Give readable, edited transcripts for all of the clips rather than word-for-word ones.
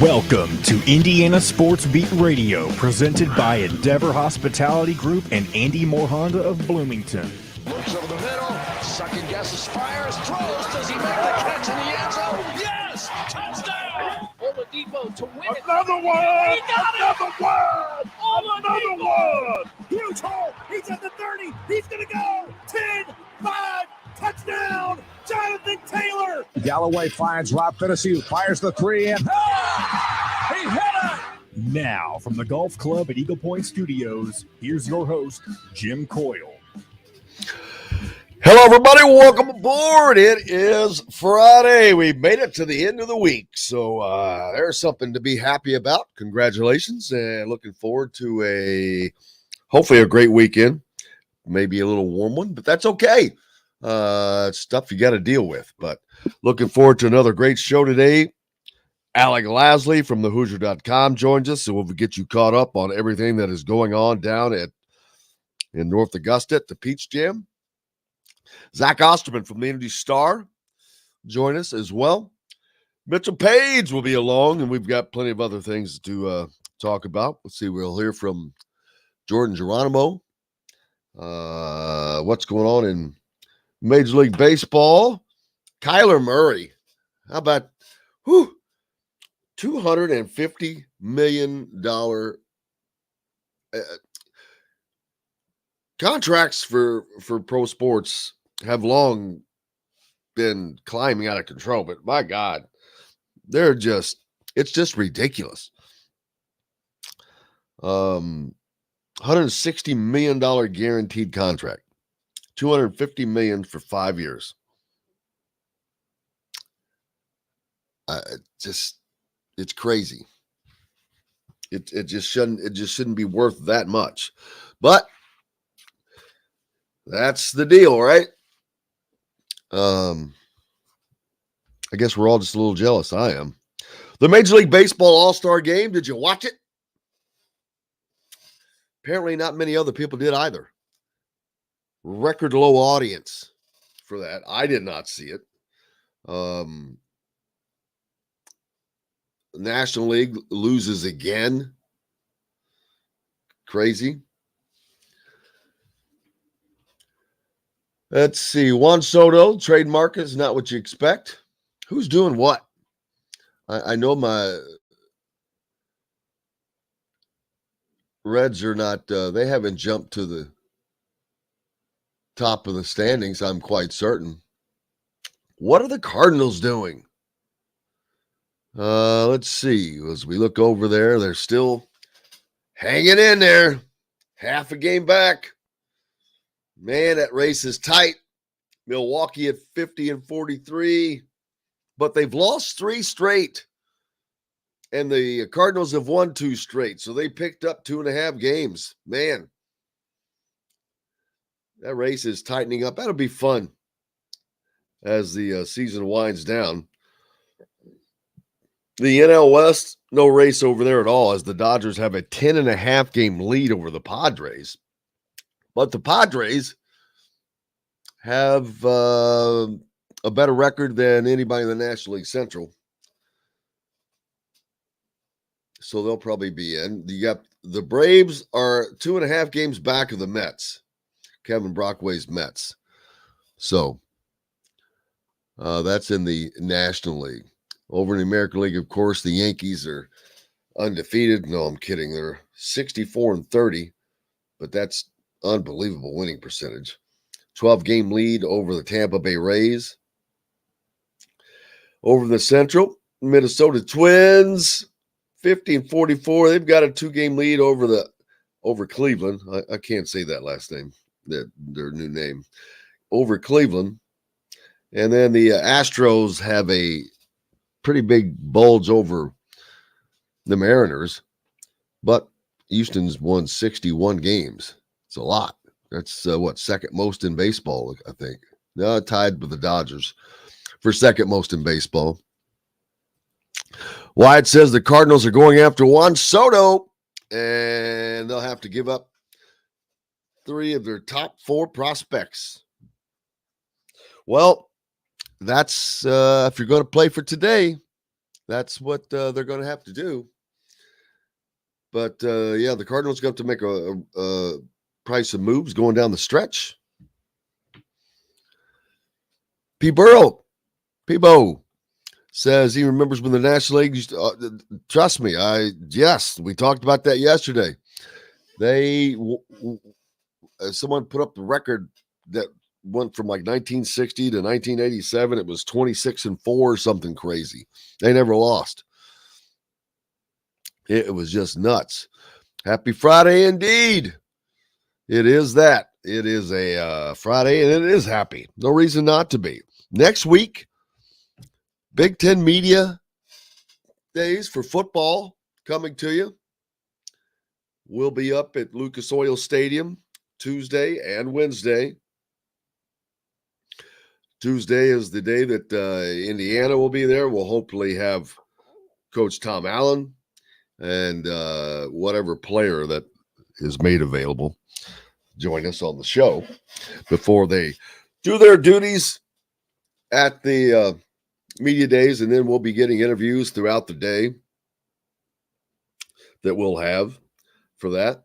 Welcome to Indiana Sports Beat Radio, presented by Endeavor Hospitality Group and Andy Moore Honda of Bloomington. Looks over the middle, second guesses, fires, throws. Does he make the catch in the end zone? Yes! Touchdown! Oladipo to win it. Another one! He got Another it! one! Oladipo! Another one! Huge hole! He's at the 30! He's gonna go! 10, 5, touchdown! Jonathan Taylor! Galloway finds Rob Finnessy, fires the three, and He hit it! Now, from the Golf Club at Eagle Point Studios, here's your host, Jim Coyle. Hello, everybody. Welcome aboard. It is Friday. We made it to the end of the week, so there's something to be happy about. Congratulations, and looking forward to hopefully a great weekend. Maybe a little warm one, but that's okay. Stuff you got to deal with, but looking forward to another great show today. Alec Lasley from thehoosier.com joins us, so we'll get you caught up on everything that is going on down in North Augusta at the Peach Jam. Zach Osterman from the Indy Star join us as well. Mitchell Paige will be along, and we've got plenty of other things to talk about. Let's see, we'll hear from Jordan Geronimo. What's going on in Major League Baseball? Kyler Murray. How about $250 million contracts for pro sports have long been climbing out of control, but my God, it's just ridiculous. $160 million guaranteed contract, $250 million for 5 years. It's crazy. It just shouldn't be worth that much, but that's the deal, right? I guess we're all just a little jealous. I am. The Major League Baseball All-Star Game. Did you watch it? Apparently not many other people did either. Record low audience for that. I did not see it. National League loses again. Crazy. Let's see. Juan Soto, trade market is not what you expect. Who's doing what? I know my Reds are not, they haven't jumped to the top of the standings, I'm quite certain. What are the Cardinals doing? Let's see. As we look over there, they're still hanging in there. Half a game back. Man, that race is tight. Milwaukee at 50-43, but they've lost 3 straight. And the Cardinals have won 2 straight, so they picked up 2.5 games. Man, that race is tightening up. That'll be fun as the season winds down. The NL West, no race over there at all, as the Dodgers have a 10.5 game lead over the Padres. But the Padres have a better record than anybody in the National League Central. So they'll probably be in. You got the Braves are 2.5 games back of the Mets, Kevin Brockway's Mets. So that's in the National League. Over in the American League, of course, the Yankees are undefeated. No, I'm kidding. They're 64-30, but that's unbelievable winning percentage. 12-game lead over the Tampa Bay Rays. Over the Central, Minnesota Twins, 50-44. They've got a 2-game lead over Cleveland. I can't say that last name, their new name. Over Cleveland. And then the Astros have a pretty big bulge over the Mariners, but Houston's won 61 games. It's a lot. That's second most in baseball, I think. Tied with the Dodgers for second most in baseball. Wyatt says the Cardinals are going after Juan Soto, and they'll have to give up 3 of their top 4 prospects. Well, that's if you're going to play for today, That's what they're going to have to do. But yeah, the Cardinals got to make probably some moves going down the stretch. P-Bo says he remembers when the National League used to, trust me, yes, we talked about that yesterday. Someone put up the record that went from like 1960 to 1987. It was 26-4 or something crazy. They never lost. It was just nuts. Happy Friday indeed. It is that. It is a Friday, and it is happy. No reason not to be. Next week, Big Ten Media Days for football coming to you. We'll be up at Lucas Oil Stadium Tuesday and Wednesday. Tuesday is the day that Indiana will be there. We'll hopefully have Coach Tom Allen and whatever player that is made available join us on the show before they do their duties at the media days, and then we'll be getting interviews throughout the day that we'll have for that.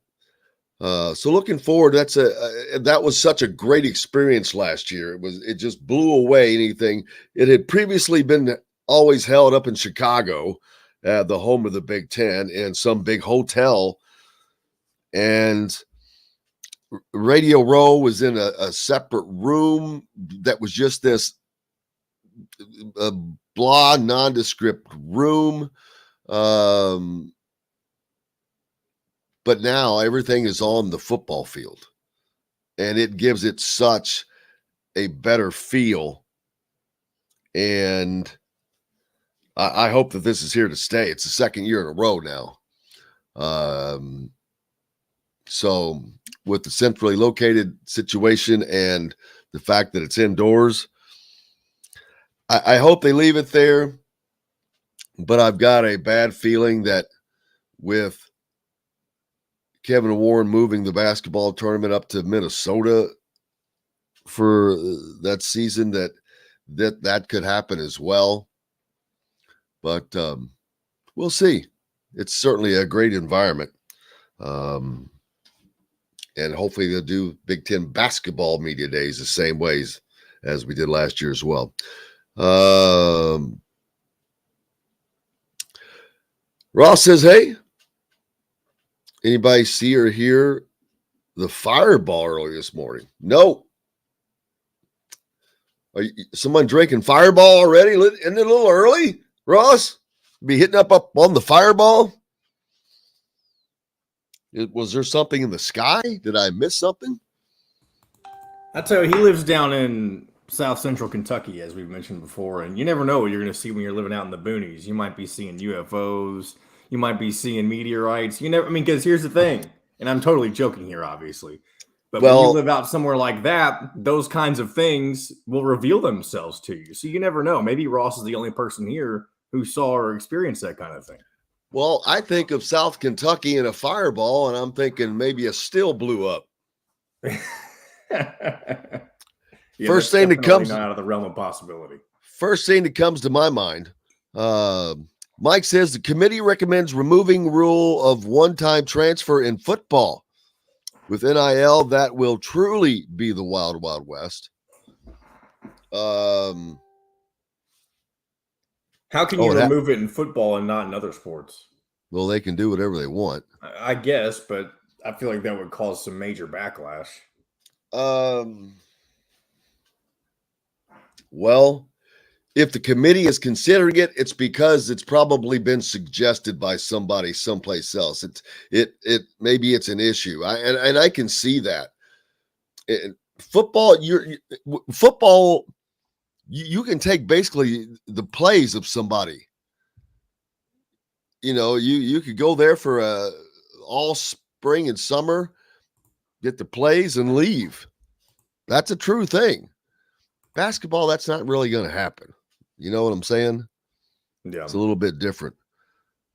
So looking forward, that was such a great experience last year. It just blew away anything. It had previously been always held up in Chicago, the home of the Big Ten, in some big hotel, and Radio Row was in a separate room that was just this blah, nondescript room. But now everything is on the football field, and it gives it such a better feel. And I hope that this is here to stay. It's the second year in a row now. So with the centrally located situation and the fact that it's indoors, I hope they leave it there. But I've got a bad feeling that with Kevin Warren moving the basketball tournament up to Minnesota for that season, that could happen as well. But we'll see. It's certainly a great environment. And hopefully they'll do Big Ten basketball media days the same ways as we did last year as well. Ross says, hey, anybody see or hear the fireball early this morning? No. Someone drinking fireball already? Isn't it a little early, Ross? Be hitting up on the fireball? Was there something in the sky? Did I miss something? I tell you, he lives down in South Central Kentucky, as we've mentioned before, and you never know what you're going to see when you're living out in the boonies. You might be seeing UFOs. You might be seeing meteorites. Because here's the thing, and I'm totally joking here, obviously, but when you live out somewhere like that, those kinds of things will reveal themselves to you. So you never know. Maybe Ross is the only person here who saw or experienced that kind of thing. Well, I think of South Kentucky and a fireball, and I'm thinking maybe a still blew up. First thing that comes out of the realm of possibility. First thing that comes to my mind, Mike says the committee recommends removing rule of one-time transfer in football. With NIL, that will truly be the wild, wild west. How can you remove it in football and not in other sports? Well, they can do whatever they want. I guess, but I feel like that would cause some major backlash. Well, if the committee is considering it, it's because it's probably been suggested by somebody someplace else. Maybe it's an issue. I can see that. Football, you can take basically the plays of somebody. You could go there for all spring and summer, get the plays and leave. That's a true thing. Basketball, that's not really going to happen. You know what I'm saying? Yeah. It's a little bit different.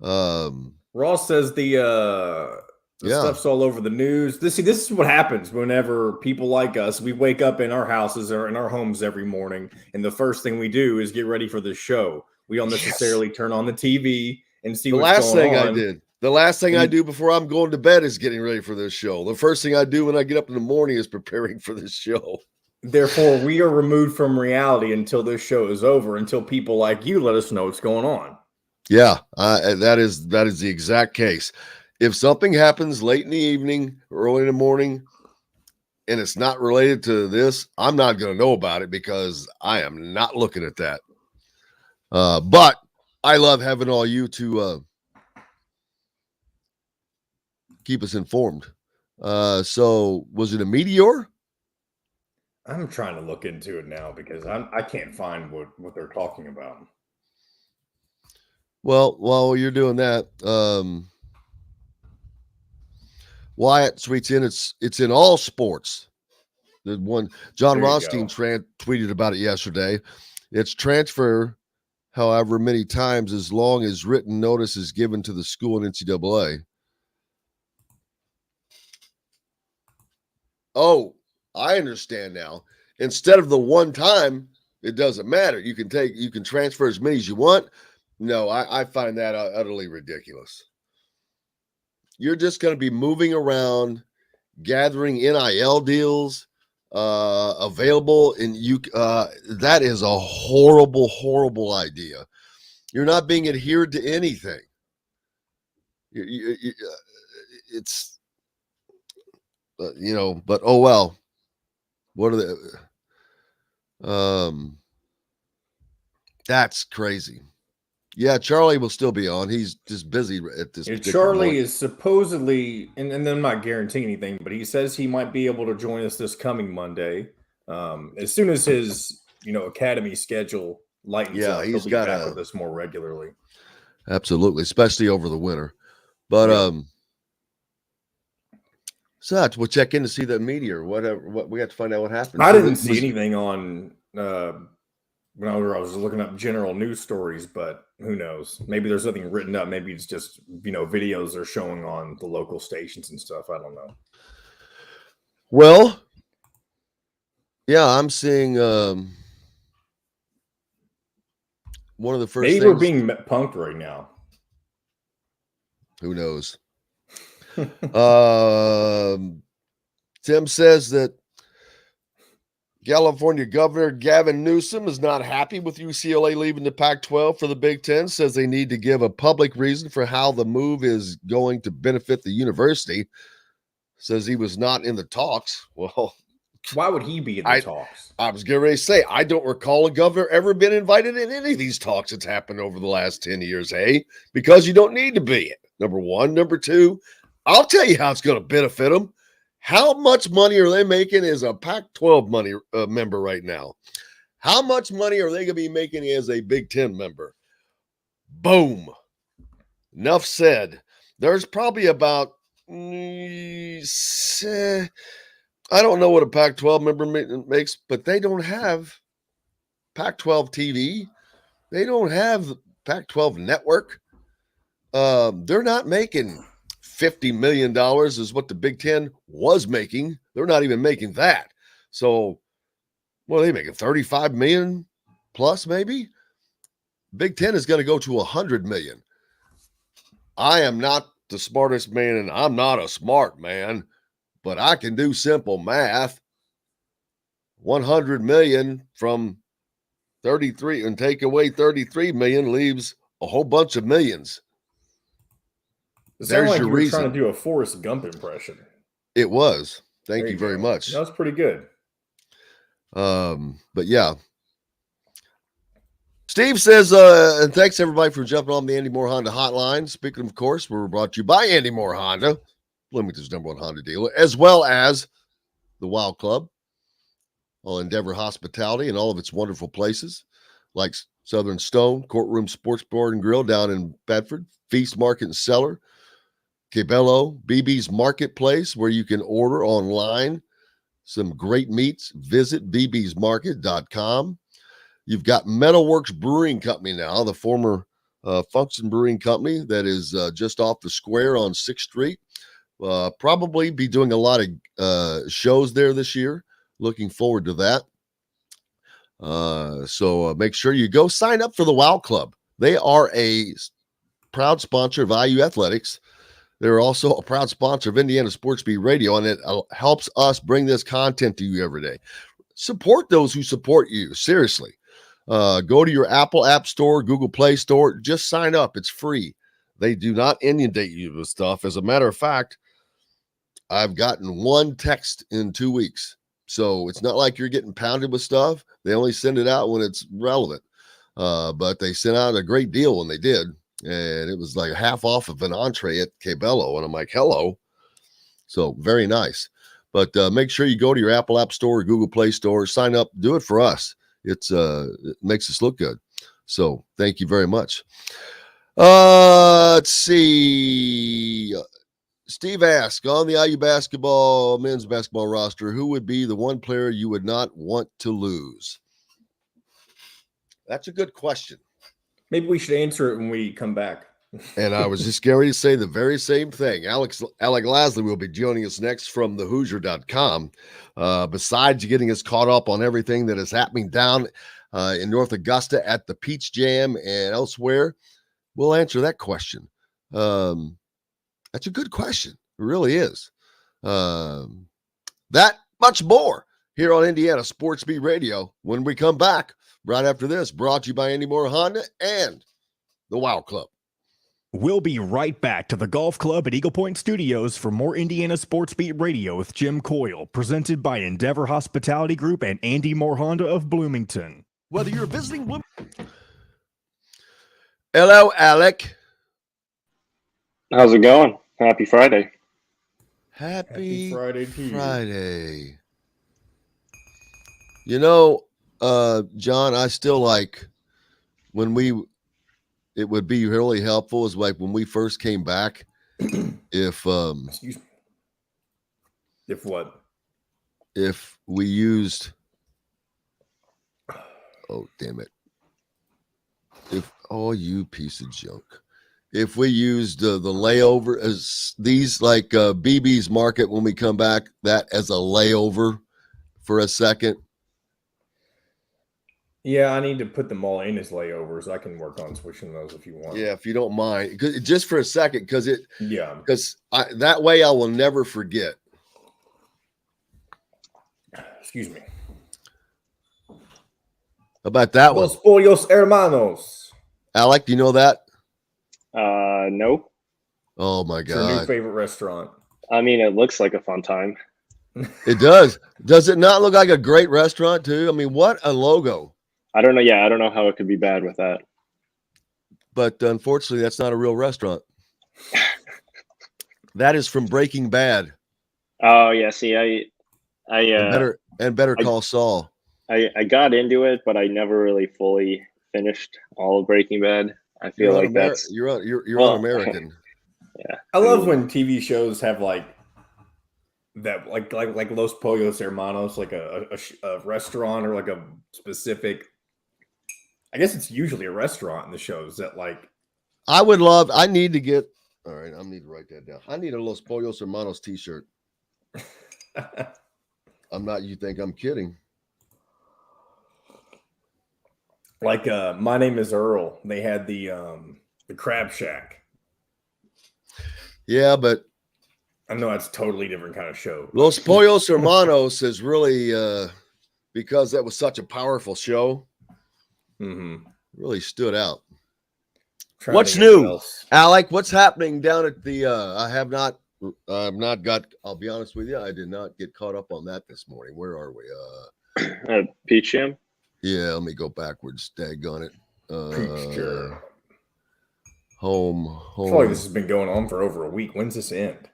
Ross says the stuff's all over the news. This is what happens whenever people like us, we wake up in our houses or in our homes every morning, and the first thing we do is get ready for the show. We don't necessarily turn on the TV and see The what's last going thing on. I did. The last thing I do before I'm going to bed is getting ready for this show. The first thing I do when I get up in the morning is preparing for this show. Therefore, we are removed from reality until this show is over, until people like you let us know what's going on. Yeah, that is the exact case. If something happens late in the evening, early in the morning, and it's not related to this, I'm not going to know about it because I am not looking at that. But I love having all you to keep us informed. So was it a meteor? I'm trying to look into it now because I can't find what they're talking about. Well, while you're doing that, Wyatt tweets in, it's in all sports. The one John Rothstein tweeted about it yesterday. It's transfer however many times as long as written notice is given to the school and NCAA. Oh, I understand now. Instead of the one time, it doesn't matter. You can transfer as many as you want. No, I find that utterly ridiculous. You're just going to be moving around, gathering NIL deals available, and that is a horrible, horrible idea. You're not being adhered to anything. It's but oh well. What are the that's crazy. Yeah, Charlie will still be on. He's just busy at this point. Charlie is supposedly, and I'm not guaranteeing anything, but he says he might be able to join us this coming Monday. As soon as his academy schedule lightens up, he'll be back with us more regularly. Absolutely, especially over the winter. But so we'll check in to see the meteor. What we have to find out what happened. I didn't see anything on when I was looking up general news stories, but who knows? Maybe there's nothing written up. Maybe it's just videos they're showing on the local stations and stuff. I don't know. Well, yeah, I'm seeing one of the first. Maybe we're being punked right now. Who knows? Tim says that California Governor Gavin Newsom is not happy with UCLA leaving the Pac-12 for the Big Ten, says they need to give a public reason for how the move is going to benefit the university. Says he was not in the talks. Well, why would he be in the talks? I was getting ready to say, I don't recall a governor ever been invited in any of these talks that's happened over the last 10 years, because you don't need to be. Number one. Number two, I'll tell you how it's going to benefit them. How much money are they making as a Pac-12 member right now? How much money are they going to be making as a Big Ten member? Boom. Enough said. There's probably about, I don't know what a Pac-12 member makes, but they don't have Pac-12 TV. They don't have Pac-12 network. They're not making $50 million is what the Big Ten was making. They're not even making that. So, what are they making? 35 million plus, maybe? Big Ten is going to go to 100 million. I am not the smartest man, and I'm not a smart man, but I can do simple math. 100 million from 33 and take away 33 million leaves a whole bunch of millions. It sounded like you were trying to do a Forrest Gump impression. It was. Thank you very much. That was pretty good. But yeah. Steve says, and thanks everybody for jumping on the Andy Moore Honda hotline. Speaking of course, we're brought to you by Andy Moore Honda, Bloomington's #1 Honda dealer, as well as the Wild Club, all Endeavor Hospitality and all of its wonderful places like Southern Stone, Courtroom Sports Bar and Grill down in Bedford, Feast Market and Cellar, Cabello, BB's Marketplace, where you can order online some great meats. Visit bbsmarket.com. You've got Metalworks Brewing Company now, the former Function Brewing Company that is just off the square on 6th Street. Probably be doing a lot of shows there this year. Looking forward to that. So make sure you go sign up for the WOW Club. They are a proud sponsor of IU Athletics. They're also a proud sponsor of Indiana Sports Beat Radio, and it helps us bring this content to you every day. Support those who support you. Seriously. Go to your Apple App Store, Google Play Store. Just sign up. It's free. They do not inundate you with stuff. As a matter of fact, I've gotten one text in 2 weeks. So it's not like you're getting pounded with stuff. They only send it out when it's relevant. But they sent out a great deal when they did. And it was like half off of an entree at Cabello. And I'm like, hello. So very nice. But make sure you go to your Apple App Store or Google Play Store. Sign up. Do it for us. It makes us look good. So thank you very much. Let's see. Steve asked, on the IU men's basketball roster, who would be the one player you would not want to lose? That's a good question. Maybe we should answer it when we come back. And I was just getting ready to say the very same thing. Alec Lasley will be joining us next from thehoosier.com. Besides getting us caught up on everything that is happening down in North Augusta at the Peach Jam and elsewhere, we'll answer that question. That's a good question. It really is. That much more here on Indiana Sports Beat Radio when we come back right after this, brought to you by Andy Moore Honda and the WOW Club. We'll be right back to the Golf Club at Eagle Point Studios for more Indiana Sports Beat Radio with Jim Coyle, presented by Endeavor Hospitality Group and Andy Moore Honda of Bloomington. Whether you're visiting Hello, Alec. How's it going? Happy Friday. Happy Friday to you. Friday. You know, John, I still like when it would be really helpful is like when we first came back, if Excuse me. If what? If we used, oh, damn it. You piece of junk. If we used the layover as these like BB's Market when we come back, that as a layover for a second. Yeah, I need to put them all in as layovers. I can work on switching those if you want. Yeah, if you don't mind, just for a second, because that way I will never forget. Excuse me. How about that one? Los Pollos Hermanos. Alec, do you know that? No. Oh my It's your new God! favorite restaurant. I mean, it looks like a fun time. It does. Does it not look like a great restaurant too? I mean, what a logo! I don't know. Yeah, I don't know how it could be bad with that. But unfortunately, that's not a real restaurant. That is from Breaking Bad. Oh yeah. See, Better Call Saul. I got into it, but I never really fully finished all of Breaking Bad. I feel like that's you're un-American. Yeah. I love when TV shows have like that, like Los Pollos Hermanos, like a restaurant or like a specific. I guess it's usually a restaurant in the shows that like. I need to get. All right, I need to write that down. I need a Los Pollos Hermanos T-shirt. I'm not. You think I'm kidding? Like My Name is Earl. They had the Crab Shack. Yeah, but I know that's a totally different kind of show. Los Pollos Hermanos is really because that was such a powerful show. Mm-hmm. Really stood out. What's new, Alec? What's happening down at the? I've not got. I'll be honest with you. I did not get caught up on that this morning. Where are we? Peach Jam. Yeah, let me go backwards. Daggone it. Sure. Home. I feel like this has been going on for over a week. When's this end?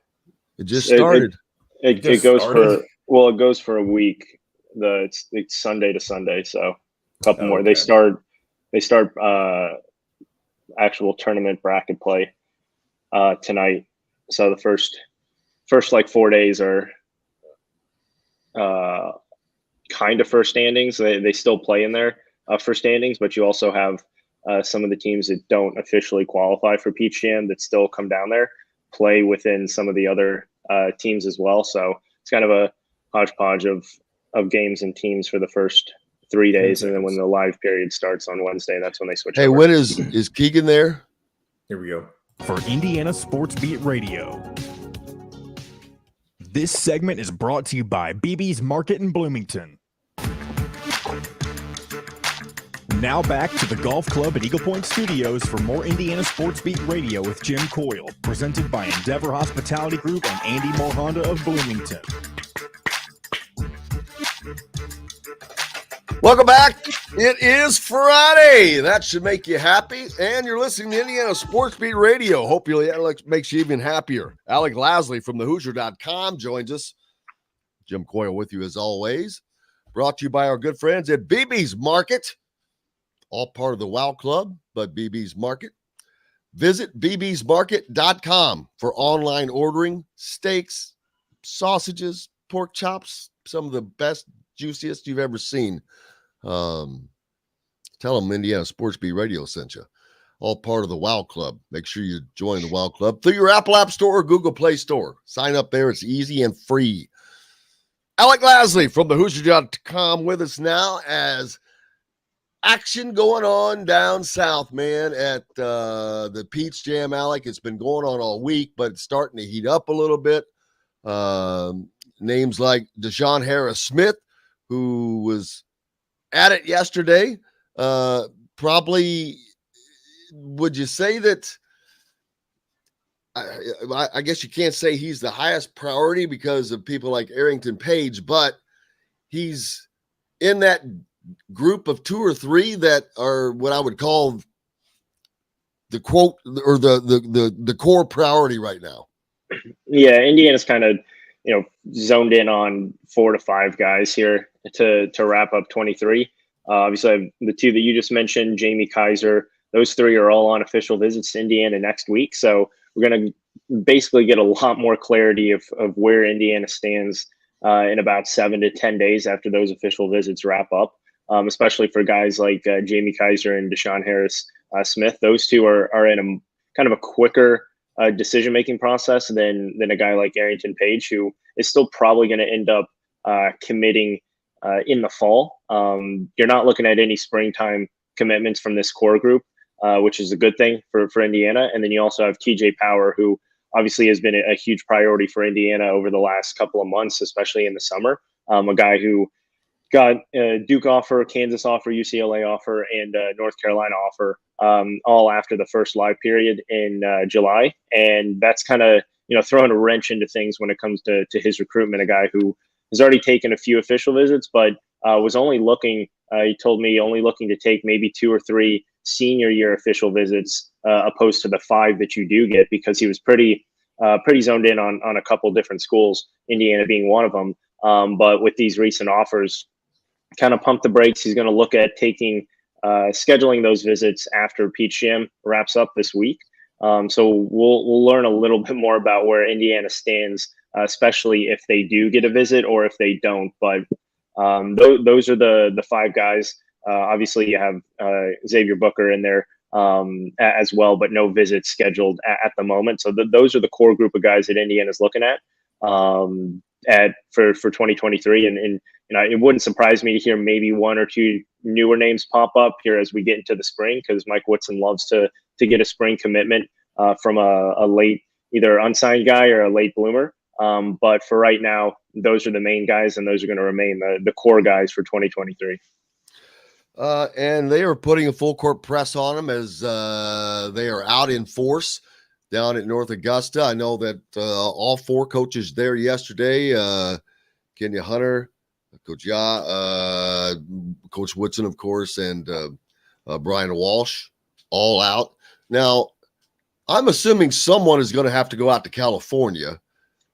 It just started. It goes for a week. It's Sunday to Sunday, so a couple more. They start actual tournament bracket play tonight. So the first like 4 days are kind of first standings. They still play in there for standings, but you also have some of the teams that don't officially qualify for Peach Jam that still come down there, play within some of the other teams as well. So it's kind of a hodgepodge of games and teams for the first 3 days, and then when the live period starts on Wednesday, that's when they switch. Hey, over. when is Keegan there? Here we go. For Indiana Sports Beat Radio. This segment is brought to you by BB's Market in Bloomington. Now back to the Golf Club at Eagle Point Studios for more Indiana Sports Beat Radio with Jim Coyle, presented by Endeavor Hospitality Group and Andy Moore Honda of Bloomington. Welcome back. It is Friday. That should make you happy. And you're listening to Indiana Sports Beat Radio. Hopefully that makes you even happier. Alec Lasley from thehoosier.com joins us. Jim Coyle with you as always. Brought to you by our good friends at BB's Market. All part of the WOW Club, but BB's Market. Visit bbsmarket.com for online ordering, steaks, sausages, pork chops, some of the best, juiciest you've ever seen. Tell them Indiana Sports Beat Radio sent you. All part of the WOW Club. Make sure you join the WOW Club through your Apple App Store or Google Play Store. Sign up there. It's easy and free. Alec Lasley from thehoosier.com with us now as action going on down south, man, at the Peach Jam, Alec. It's been going on all week, but it's starting to heat up a little bit. Names like Deshaun Harris-Smith, who was at it yesterday. Probably, would you say that, I guess you can't say he's the highest priority because of people like Arrington Paige, but he's in that group of 2 or 3 that are what I would call the quote or the core priority right now. Yeah, Indiana's kind of zoned in on 4 to 5 guys here to wrap up 23. Obviously, the 2 that you just mentioned, Jamie Kaiser, those 3 are all on official visits to Indiana next week. So we're going to basically get a lot more clarity of where Indiana stands in about 7 to 10 days after those official visits wrap up. Especially for guys like Jamie Kaiser and Deshaun Harris-Smith. Those 2 are in a kind of a quicker decision-making process than a guy like Arrington Paige, who is still probably going to end up committing in the fall. You're not looking at any springtime commitments from this core group, which is a good thing for Indiana. And then you also have TJ Power, who obviously has been a huge priority for Indiana over the last couple of months, especially in the summer. A guy who got a Duke offer, Kansas offer, UCLA offer, and North Carolina offer, all after the first live period in July. And that's kind of, throwing a wrench into things when it comes to his recruitment, a guy who has already taken a few official visits, but was only looking, he told me, only looking to take maybe 2 or 3 senior year official visits, opposed to the 5 that you do get, because he was pretty zoned in on a couple different schools, Indiana being one of them. But with these recent offers, kind of pump the brakes. He's going to look at scheduling those visits after Peach Jam wraps up this week. So we'll learn a little bit more about where Indiana stands, especially if they do get a visit or if they don't. But those are the 5 guys. Obviously, you have Xavier Booker in there as well, but no visits scheduled at the moment. So those are the core group of guys that Indiana's looking at for 2023. And it wouldn't surprise me to hear maybe 1 or 2 newer names pop up here as we get into the spring, because Mike Woodson loves to get a spring commitment from a late, either unsigned guy or a late bloomer. But for right now, those are the main guys, and those are going to remain the core guys for 2023. And they are putting a full court press on them as they are out in force down at North Augusta. I know that all 4 coaches there yesterday, Kenya Hunter, Coach Coach Woodson, of course, and Brian Walsh, all out. Now, I'm assuming someone is going to have to go out to California.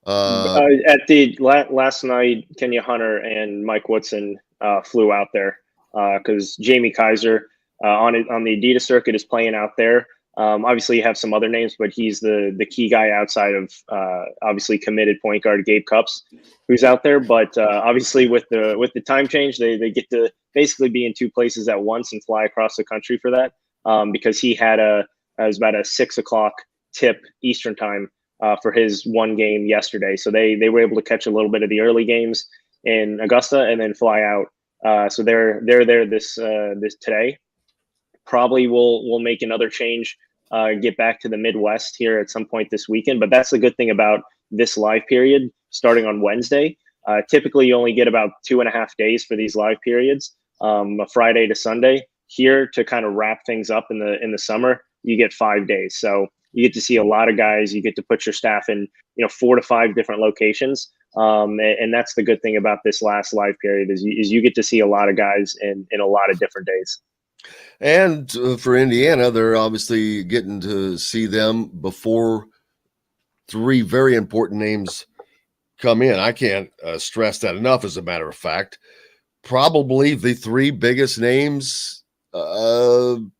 At the last night, Kenya Hunter and Mike Woodson flew out there because Jamie Kaiser on the Adidas circuit is playing out there. Obviously, you have some other names, but he's the key guy outside of obviously committed point guard Gabe Cupps, who's out there. But obviously, with the time change, they get to basically be in 2 places at once and fly across the country for that, because he had it was about a 6 o'clock tip Eastern time for his 1 game yesterday. So they were able to catch a little bit of the early games in Augusta and then fly out So they're there this today. Probably we'll make another change, get back to the Midwest here at some point this weekend. But that's the good thing about this live period starting on Wednesday. Typically, you only get about 2.5 days for these live periods, a Friday to Sunday. Here to kind of wrap things up in the summer, you get 5 days. So you get to see a lot of guys. You get to put your staff in 4 to 5 different locations. And that's the good thing about this last live period is you get to see a lot of guys in a lot of different days. And for Indiana, they're obviously getting to see them before 3 very important names come in. I can't stress that enough, as a matter of fact. Probably the 3 biggest names to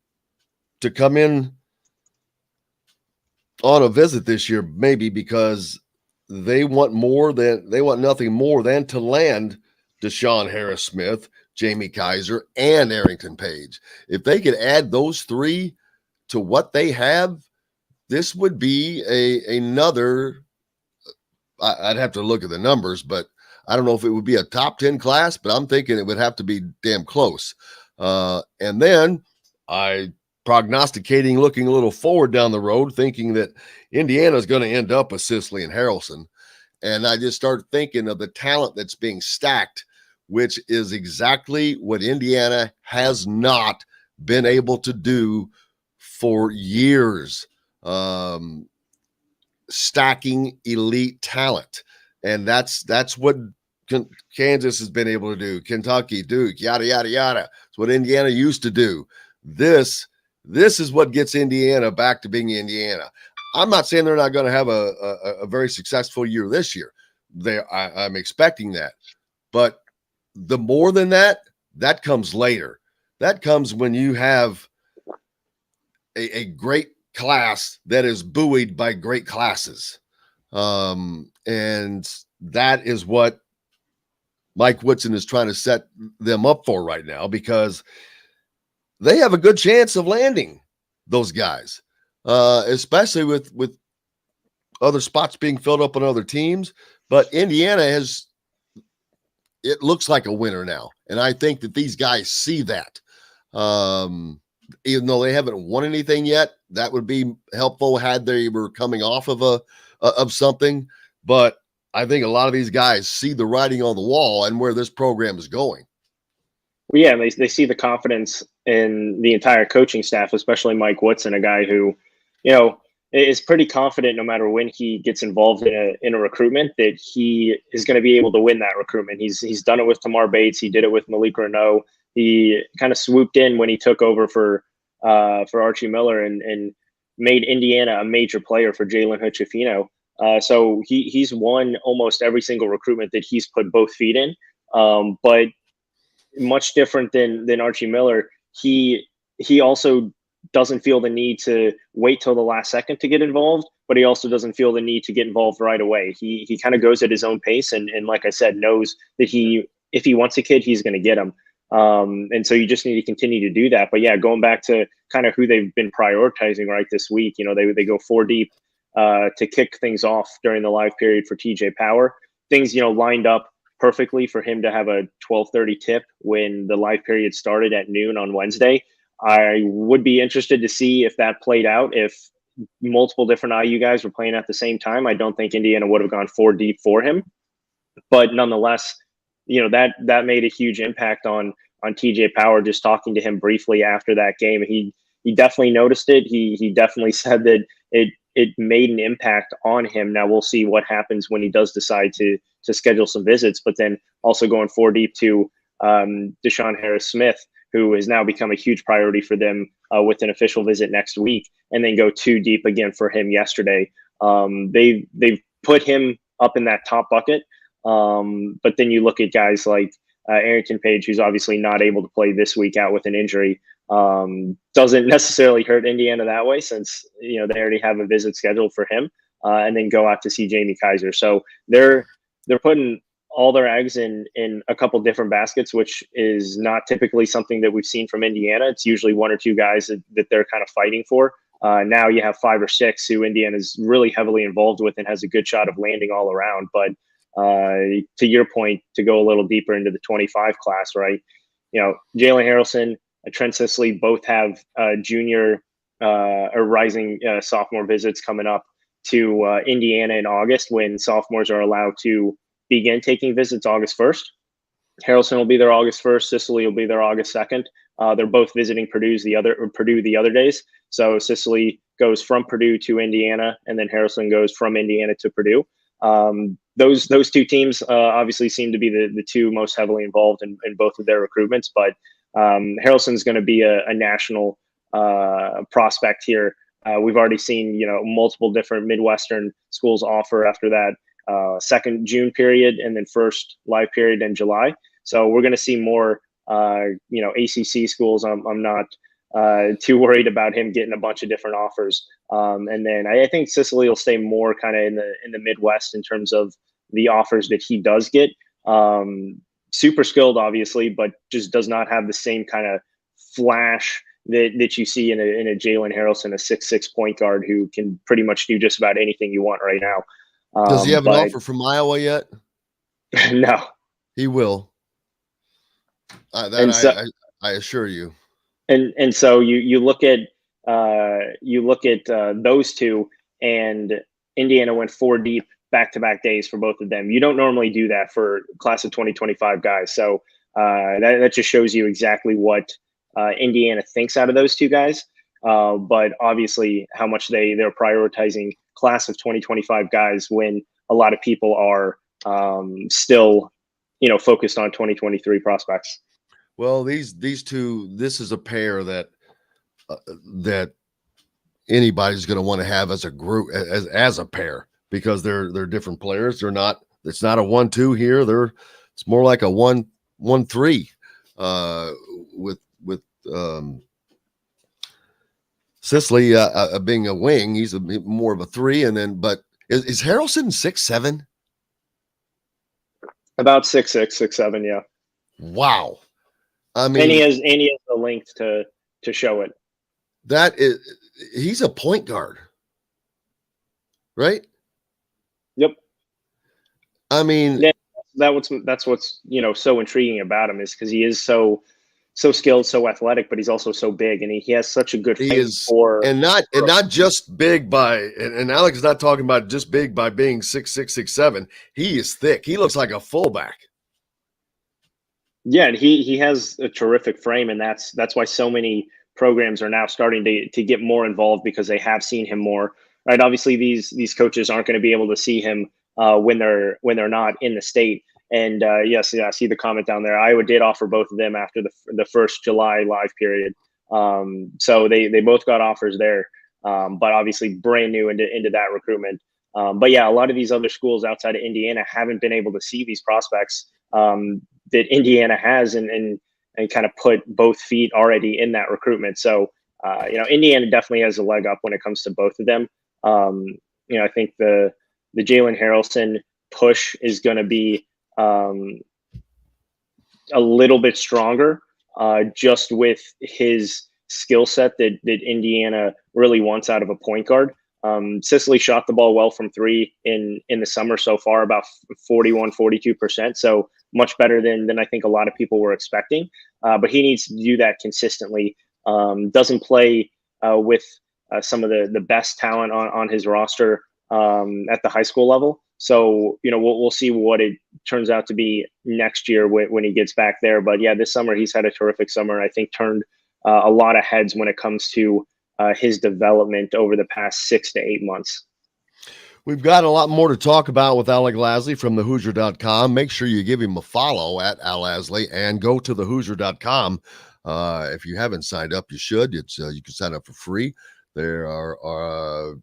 come in on a visit this year, maybe because they want nothing more than to land Deshaun Harris-Smith, Jamie Kaiser, and Arrington Paige. If they could add those 3 to what they have, this would be another. I'd have to look at the numbers, but I don't know if it would be a top 10 class, but I'm thinking it would have to be damn close. And then prognosticating, looking a little forward down the road, thinking that Indiana is going to end up with Sisley and Harrelson. And I just start thinking of the talent that's being stacked, which is exactly what Indiana has not been able to do for years. Stacking elite talent. And that's what Kansas has been able to do. Kentucky, Duke, yada, yada, yada. It's what Indiana used to do. This is what gets Indiana back to being Indiana. I'm not saying they're not going to have a very successful year this year. I'm expecting that. But the more than that comes later. That comes when you have a great class that is buoyed by great classes. And that is what Mike Woodson is trying to set them up for right now, because they have a good chance of landing those guys, especially with other spots being filled up on other teams. But Indiana it looks like a winner now. And I think that these guys see that. Even though they haven't won anything yet, that would be helpful had they were coming off of something. But I think a lot of these guys see the writing on the wall and where this program is going. Well, yeah, they see the confidence in the entire coaching staff, especially Mike Woodson, a guy who, is pretty confident no matter when he gets involved in a recruitment that he is going to be able to win that recruitment. He's done it with Tamar Bates. He did it with Malik Renault. He kind of swooped in when he took over for Archie Miller and made Indiana a major player for Jalen Hood-Schifino. So he's won almost every single recruitment that he's put both feet in. But much different than Archie Miller, he also doesn't feel the need to wait till the last second to get involved, but he also doesn't feel the need to get involved right away. He kind of goes at his own pace and like I said, knows that if he wants a kid, he's going to get him. And so you just need to continue to do that. But yeah, going back to kind of who they've been prioritizing right this week, they go 4 deep to kick things off during the live period for TJ Power. Things, lined up perfectly for him to have a 12:30 tip when the live period started at noon on Wednesday. I would be interested to see if that played out, if multiple different IU guys were playing at the same time. I don't think Indiana would have gone 4 deep for him, but nonetheless, that made a huge impact on TJ Power. Just talking to him briefly after that game, he definitely noticed it. He definitely said that it made an impact on him. Now we'll see what happens when he does decide to schedule some visits, but then also going 4 deep to Deshaun Harris-Smith, who has now become a huge priority for them with an official visit next week, and then go 2 deep again for him yesterday. They've put him up in that top bucket. But then you look at guys like Arrington Paige, who's obviously not able to play this week out with an injury. Doesn't necessarily hurt Indiana that way, since they already have a visit scheduled for him, and then go out to see Jamie Kaiser. So they're putting all their eggs in a couple different baskets, which is not typically something that we've seen from Indiana. It's usually 1 or 2 guys that they're kind of fighting for. Now you have 5 or 6 who Indiana is really heavily involved with and has a good shot of landing all around. But To your point, to go a little deeper into the 25 class, right? Jalen Harrelson, Trent Sisley both have junior or rising sophomore visits coming up to Indiana in August, when sophomores are allowed to begin taking visits August 1st. Harrelson will be there August 1st. Sicily will be there August 2nd. They're both visiting Purdue the other days. So Sicily goes from Purdue to Indiana, and then Harrelson goes from Indiana to Purdue. Those two teams obviously seem to be the two most heavily involved in both of their recruitments. But Harrelson's going to be a national prospect here. We've already seen multiple different Midwestern schools offer after that second June period, and then first live period in July. So we're going to see more, ACC schools. I'm not too worried about him getting a bunch of different offers. And then I think Sicily will stay more kind of in the Midwest in terms of the offers that he does get. Super skilled, obviously, but just does not have the same kind of flash that you see in a Jalen Harrelson, a 6'6" point guard who can pretty much do just about anything you want right now. Does he have an offer from Iowa yet? No, he will. I assure you. And so you look at those two, and Indiana went 4 deep back-to-back days for both of them. You don't normally do that for class of 2025 guys. So that just shows you exactly what Indiana thinks out of those two guys. But obviously how much they're prioritizing class of 2025 guys when a lot of people are still, focused on 2023 prospects. Well, these two, this is a pair that anybody's going to want to have as a group, as a pair, because they're different players. It's not a 1-2 here. It's more like a 1-1-3 with Sisley being a wing. He's more of a 3. And then, but is Harrelson 6'7"? About 6'6", 6'7", yeah. Wow. I mean, and he has the length to show it. He's a point guard, right? Yep. I mean, that's what's so intriguing about him, is because he is so skilled, so athletic, but he's also so big, and he has such a good frame and not just big by, and Alec is not talking about just big by being 6'6", 6'7". He is thick. He looks like a fullback. Yeah, and he has a terrific frame, and that's why so many programs are now starting to get more involved, because they have seen him more. Right? Obviously, these coaches aren't going to be able to see him when they're not in the state. And yes, I see the comment down there. Iowa did offer both of them after the first July live period. So they both got offers there, but obviously brand new into that recruitment. But yeah, a lot of these other schools outside of Indiana haven't been able to see these prospects that Indiana has, and kind of put both feet already in that recruitment. So Indiana definitely has a leg up when it comes to both of them. I think the Jalen Harrelson push is going to be a little bit stronger, just with his skill set that Indiana really wants out of a point guard. Sicily shot the ball well from 3 in the summer so far, about 41, 42%. So much better than I think a lot of people were expecting. But he needs to do that consistently. Doesn't play with some of the best talent on his roster at the high school level. So, we'll see what it turns out to be next year when he gets back there. But yeah, this summer he's had a terrific summer. I think turned a lot of heads when it comes to his development over the past 6 to 8 months. We've got a lot more to talk about with Alec Lasley from thehoosier.com. Make sure you give him a follow at Al Lasley, and go to thehoosier.com. If you haven't signed up, you should. You can sign up for free. There are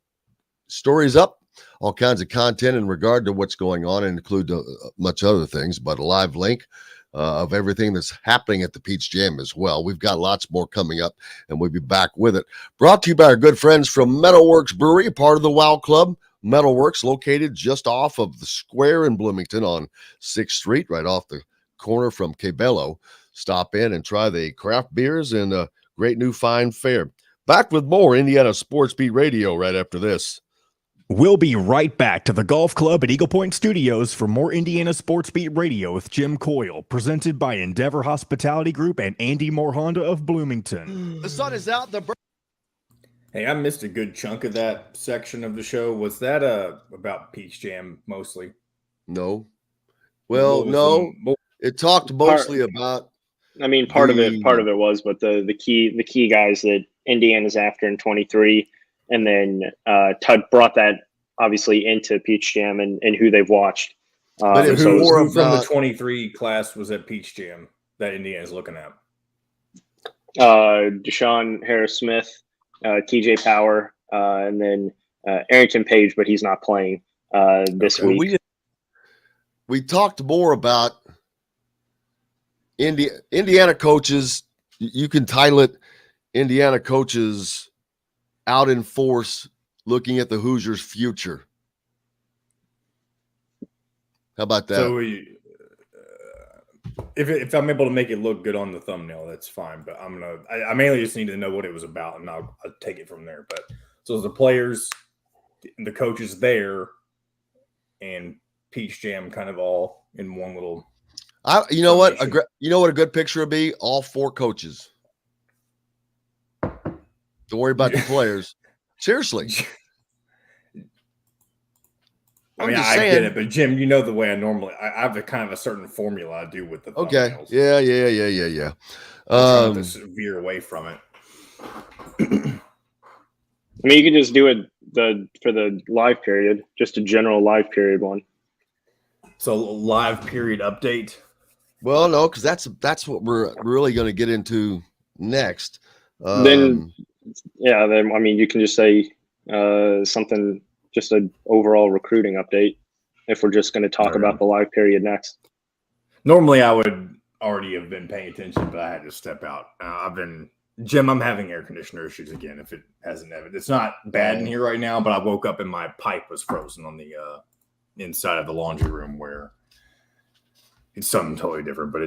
stories up, all kinds of content in regard to what's going on, and include much other things, but a live link of everything that's happening at the Peach Jam as well. We've got lots more coming up, and we'll be back with it. Brought to you by our good friends from Metalworks Brewery, part of the WOW Club. Metalworks, located just off of the square in Bloomington on 6th Street, right off the corner from Cabello. Stop in and try the craft beers and a great new fine fare. Back with more Indiana Sports Beat Radio right after this. We'll be right back to the golf club at Eagle Point Studios for more Indiana Sports Beat Radio with Jim Coyle, presented by Endeavor Hospitality Group and Andy Moore Honda of Bloomington. The sun is out. Hey, I missed a good chunk of that section of the show. Was that about Peach Jam mostly? No. Well, no. It talked mostly about. I mean, part of it was, but the key guys that Indiana's after in 23, and then brought that obviously into Peach Jam and who they've watched. But who from the 23 class was at Peach Jam that Indiana's looking at? Deshaun Harris-Smith, TJ Power, and then Arrington Paige, but he's not playing this week. We talked more about Indiana coaches. You can title it Indiana coaches out in force looking at the Hoosiers' future. How about that? So if I'm able to make it look good on the thumbnail, that's fine. But I mainly just need to know what it was about, and I'll take it from there. But so the players, the coaches there, and Peach Jam kind of all in one little. You know what a good picture would be? All four coaches. Don't worry about the players. Seriously. I mean, I get it, but Jim, you know the way I have a kind of a certain formula I do with the thumbnails. Okay. Yeah. I'm trying to veer away from it. I mean, you could just do it for the live period, just a general live period one. So live period update. Well, no, because that's what we're really going to get into next. Then I mean, you can just say something, just an overall recruiting update. If we're just going to talk about the live period next. Normally, I would already have been paying attention, but I had to step out. Jim, I'm having air conditioner issues again. If it hasn't ever, it's not bad in here right now, but I woke up and my pipe was frozen on the inside of the laundry room, where it's something totally different. But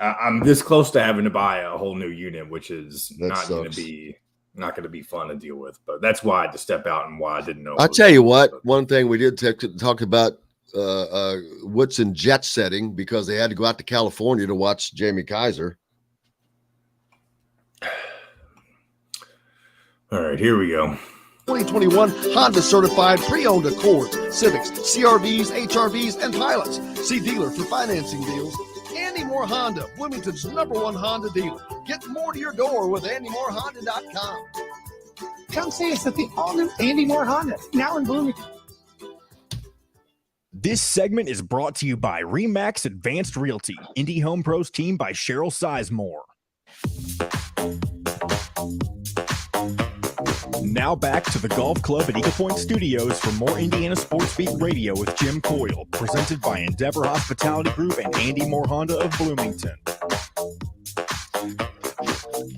I'm this close to having to buy a whole new unit, which is not going to be fun to deal with. But that's why I had to step out and why I didn't know. I'll tell you what. One thing we did talk about Woodson jet setting, because they had to go out to California to watch Jamie Kaiser. All right, here we go. 2021 Honda certified pre-owned Accords, Civics, CRVs, HRVs, and Pilots. See dealer for financing deals. Andy Moore Honda, Bloomington's #1 Honda dealer. Get more to your door with AndyMooreHonda.com. Come see us at the all-new Andy Moore Honda, now in Bloomington. This segment is brought to you by Remax Advanced Realty, Indy Home Pros team by Cheryl Sizemore. Now back to the golf club at Eagle Point Studios for more Indiana Sports Beat Radio with Jim Coyle, presented by Endeavor Hospitality Group and Andy Moore Honda of Bloomington.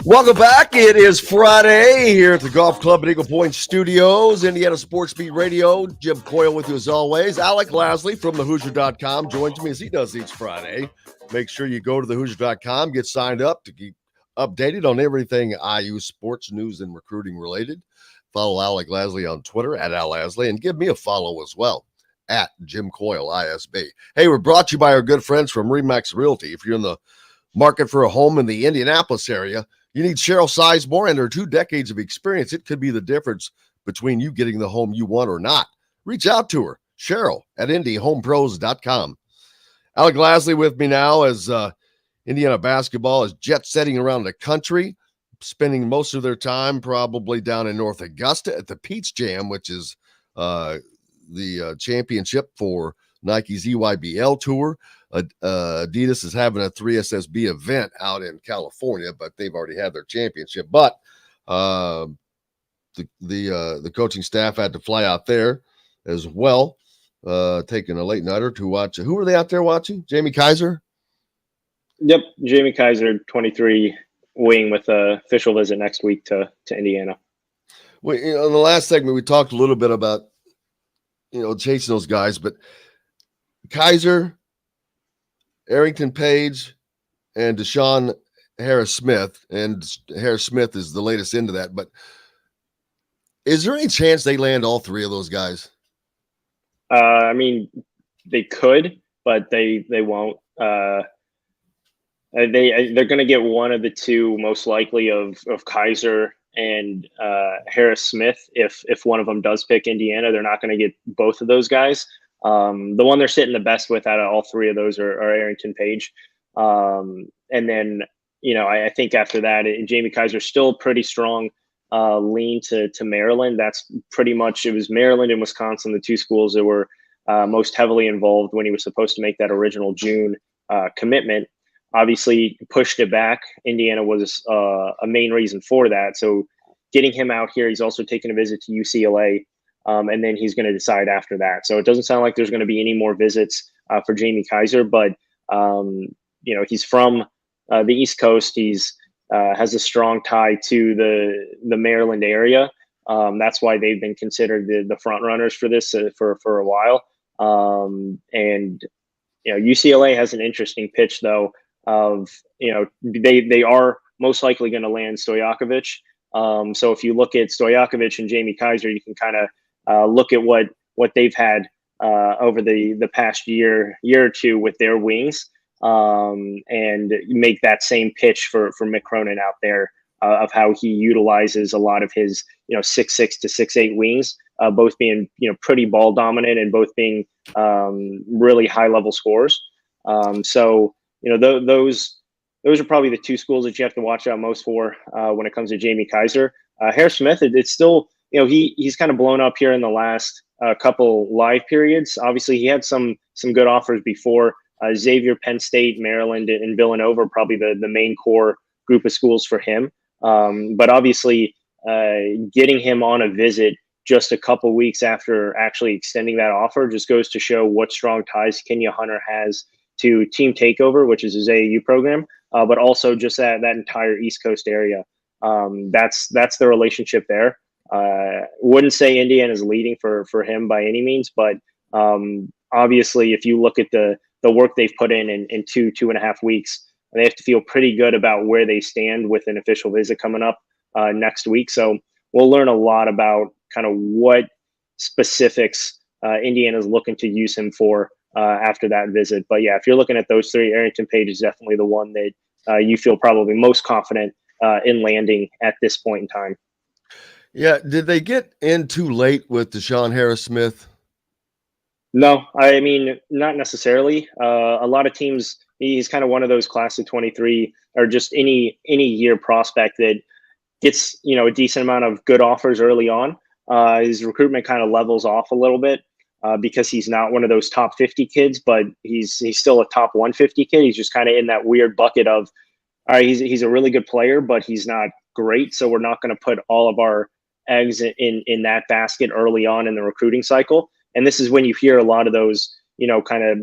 Welcome back. It is Friday here at the golf club at Eagle Point Studios, Indiana Sports Beat Radio. Jim Coyle with you as always. Alec Lasley from thehoosier.com joins me as he does each Friday. Make sure you go to thehoosier.com, get signed up to keep updated on everything IU sports news and recruiting related. Follow Alec Lasley on Twitter at Al Lasley, and give me a follow as well at Jim Coyle ISB. Hey, we're brought to you by our good friends from Remax Realty. If you're in the market for a home in the Indianapolis area, you need Cheryl Sizemore and her 2 decades of experience. It could be the difference between you getting the home you want or not. Reach out to her, Cheryl at IndyHomePros.com. Alec Lasley with me now as Indiana basketball is jet setting around the country, spending most of their time probably down in North Augusta at the Peach Jam, which is the championship for Nike's EYBL Tour. Adidas is having a 3SSB event out in California, but they've already had their championship. But the coaching staff had to fly out there as well, taking a late nighter to watch. Who were they out there watching? Jamie Kaiser? Yep, Jamie Kaiser, 23 wing with a official visit next week to Indiana. Well, in the last segment, we talked a little bit about, chasing those guys, but Kaiser, Arrington Paige, and Deshaun Harris-Smith, and Harris-Smith is the latest into that, but Is there any chance they land all three of those guys? I mean, they could, but they won't. They're going to get one of the two, most likely of Kaiser and Harris Smith. If one of them does pick Indiana, they're not going to get both of those guys. The one they're sitting the best with out of all three of those are Arrington Paige. And then, I think after that, Jamie Kaiser's still pretty strong lean to Maryland. That's pretty much, it was Maryland and Wisconsin, the two schools that were most heavily involved when he was supposed to make that original June commitment. Obviously pushed it back. Indiana was a main reason for that. So getting him out here, he's also taking a visit to UCLA, and then he's going to decide after that. So it doesn't sound like there's going to be any more visits for Jamie Kaiser, but he's from the East Coast. He's has a strong tie to the Maryland area. That's why they've been considered the front runners for this for a while. And UCLA has an interesting pitch though. They are most likely going to land Stojakovic. So if you look at Stojakovic and Jamie Kaiser, you can kind of look at what they've had over the past year or two with their wings, and make that same pitch for Mick Cronin out there of how he utilizes a lot of his 6'6" to 6'8" wings, both being pretty ball dominant and both being really high level scorers. So those are probably the two schools that you have to watch out most for when it comes to Jamie Kaiser. Harris Smith, it's still, he's kind of blown up here in the last couple live periods. Obviously, he had some good offers before. Xavier, Penn State, Maryland, and Villanova are probably the main core group of schools for him. But obviously, getting him on a visit just a couple weeks after actually extending that offer just goes to show what strong ties Kenya Hunter has to Team Takeover, which is his AAU program, but also just that entire East Coast area. That's the relationship there. Wouldn't say Indiana's leading for him by any means, but obviously, if you look at the work they've put in 2.5 weeks, they have to feel pretty good about where they stand with an official visit coming up next week. So we'll learn a lot about kind of what specifics Indiana's looking to use him for after that visit. But yeah, if you're looking at those three, Arrington Paige is definitely the one that you feel probably most confident in landing at this point in time. Yeah. Did they get in too late with Deshaun Harris Smith? No, I mean, not necessarily. A lot of teams, he's kind of one of those class of 23 or just any year prospect that gets, a decent amount of good offers early on. His recruitment kind of levels off a little bit because he's not one of those top 50 kids, but he's still a top 150 kid. He's just kind of in that weird bucket of, all right, he's a really good player, but he's not great. So we're not going to put all of our eggs in that basket early on in the recruiting cycle. And this is when you hear a lot of those, kind of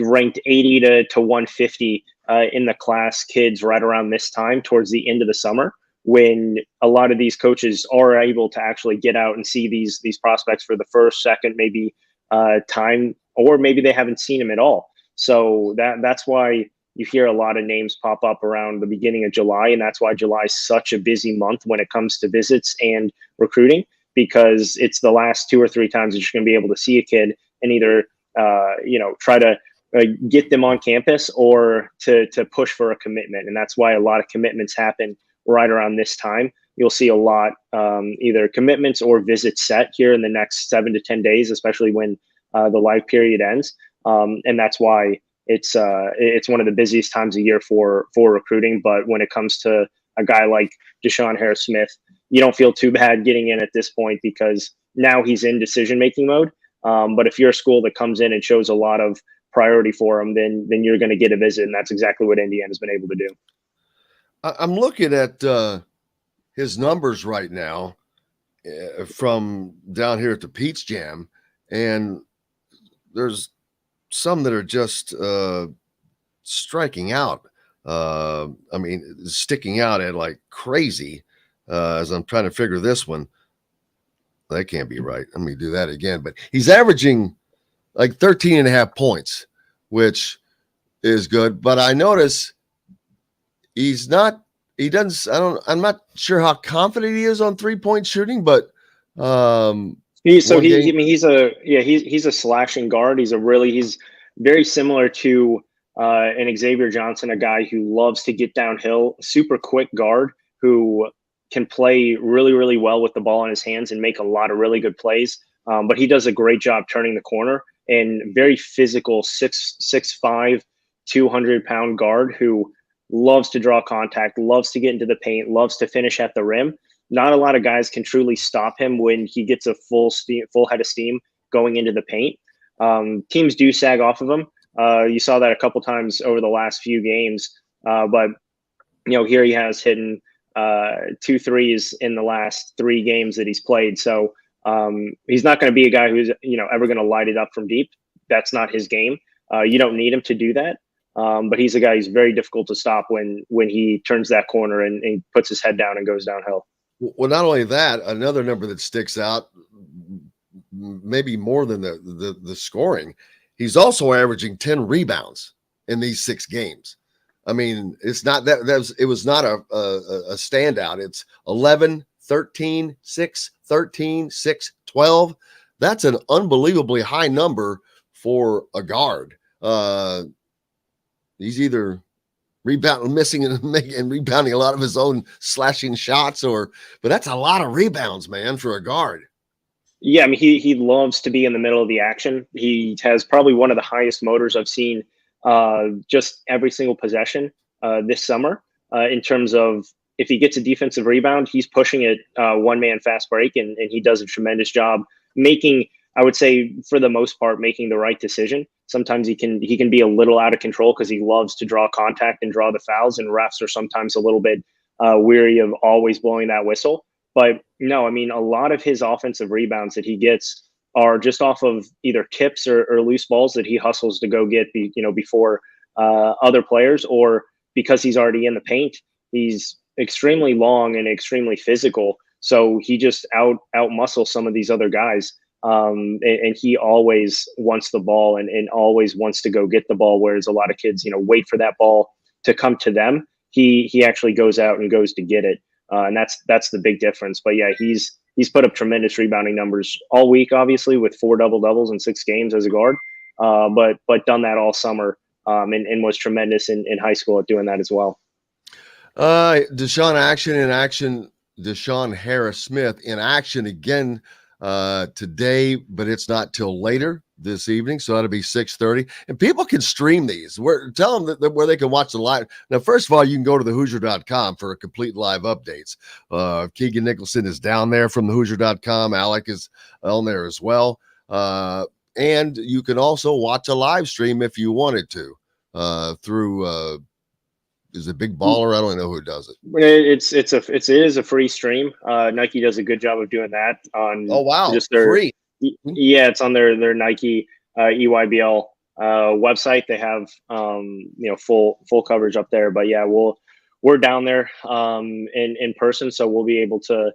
ranked 80 to 150 in the class kids right around this time towards the end of the summer, when a lot of these coaches are able to actually get out and see these prospects for the first, second, maybe time, or maybe they haven't seen them at all. So that's why you hear a lot of names pop up around the beginning of July. And that's why July is such a busy month when it comes to visits and recruiting, because it's the last 2 or 3 times that you're going to be able to see a kid and either, try to get them on campus or to push for a commitment. And that's why a lot of commitments happen right around this time. You'll see a lot, either commitments or visits set here in the next 7 to 10 days, especially when the live period ends. And that's why it's one of the busiest times of year for recruiting. But when it comes to a guy like Deshaun Harris Smith, you don't feel too bad getting in at this point because now he's in decision-making mode. But if you're a school that comes in and shows a lot of priority for him, then you're going to get a visit. And that's exactly what Indiana's been able to do. I'm looking at his numbers right now from down here at the Peach Jam, and there's some that are just striking out. Sticking out at like crazy as I'm trying to figure this one. That can't be right. Let me do that again. But he's averaging like 13.5 points, which is good. But I notice I'm not sure how confident he is on 3-point shooting, but He's a slashing guard. He's very similar to an Xavier Johnson, a guy who loves to get downhill, super quick guard who can play really, really well with the ball in his hands and make a lot of really good plays. But he does a great job turning the corner, and very physical 6'5", 200-pound guard who loves to draw contact, loves to get into the paint, loves to finish at the rim. Not a lot of guys can truly stop him when he gets a full head of steam going into the paint. Teams do sag off of him. You saw that a couple times over the last few games. But here he has hitting 2 threes in the last 3 games that he's played. So he's not going to be a guy who's ever going to light it up from deep. That's not his game. You don't need him to do that. But he's a guy who's very difficult to stop when he turns that corner and puts his head down and goes downhill. Well, not only that, another number that sticks out, maybe more than the scoring, he's also averaging 10 rebounds in these 6 games. I mean, it's not it was not a standout. It's 11, 13, 6, 13, 6, 12. That's an unbelievably high number for a guard. He's either missing and rebounding a lot of his own slashing shots, but that's a lot of rebounds, man, for a guard. Yeah, I mean, he loves to be in the middle of the action. He has probably one of the highest motors I've seen just every single possession this summer in terms of if he gets a defensive rebound, he's pushing it one-man fast break, and he does a tremendous job making, I would say, for the most part, making the right decision. Sometimes he can be a little out of control because he loves to draw contact and draw the fouls, and refs are sometimes a little bit weary of always blowing that whistle. But no, I mean, a lot of his offensive rebounds that he gets are just off of either tips or loose balls that he hustles to go get, before other players, or because he's already in the paint. He's extremely long and extremely physical, so he just out muscles some of these other guys. And he always wants the ball and always wants to go get the ball, whereas a lot of kids, wait for that ball to come to them. He actually goes out and goes to get it. And that's the big difference. But yeah, he's put up tremendous rebounding numbers all week, obviously, with 4 double-doubles in 6 games as a guard, but done that all summer, and was tremendous in high school at doing that as well. Deshaun Harris-Smith in action again today, but it's not till later this evening, so that'll be 6:30. And people can stream these. Tell them that where they can watch the live. Now, first of all, you can go to thehoosier.com for complete live updates. Keegan Nicholson is down there from thehoosier.com. Alec is on there as well. And you can also watch a live stream if you wanted to through is it Big Baller? I don't know who does it. It is a free stream. Nike does a good job of doing that on. Oh wow, just their free. Yeah, it's on their Nike EYBL website. They have full coverage up there. But yeah, we're down there in person, so we'll be able to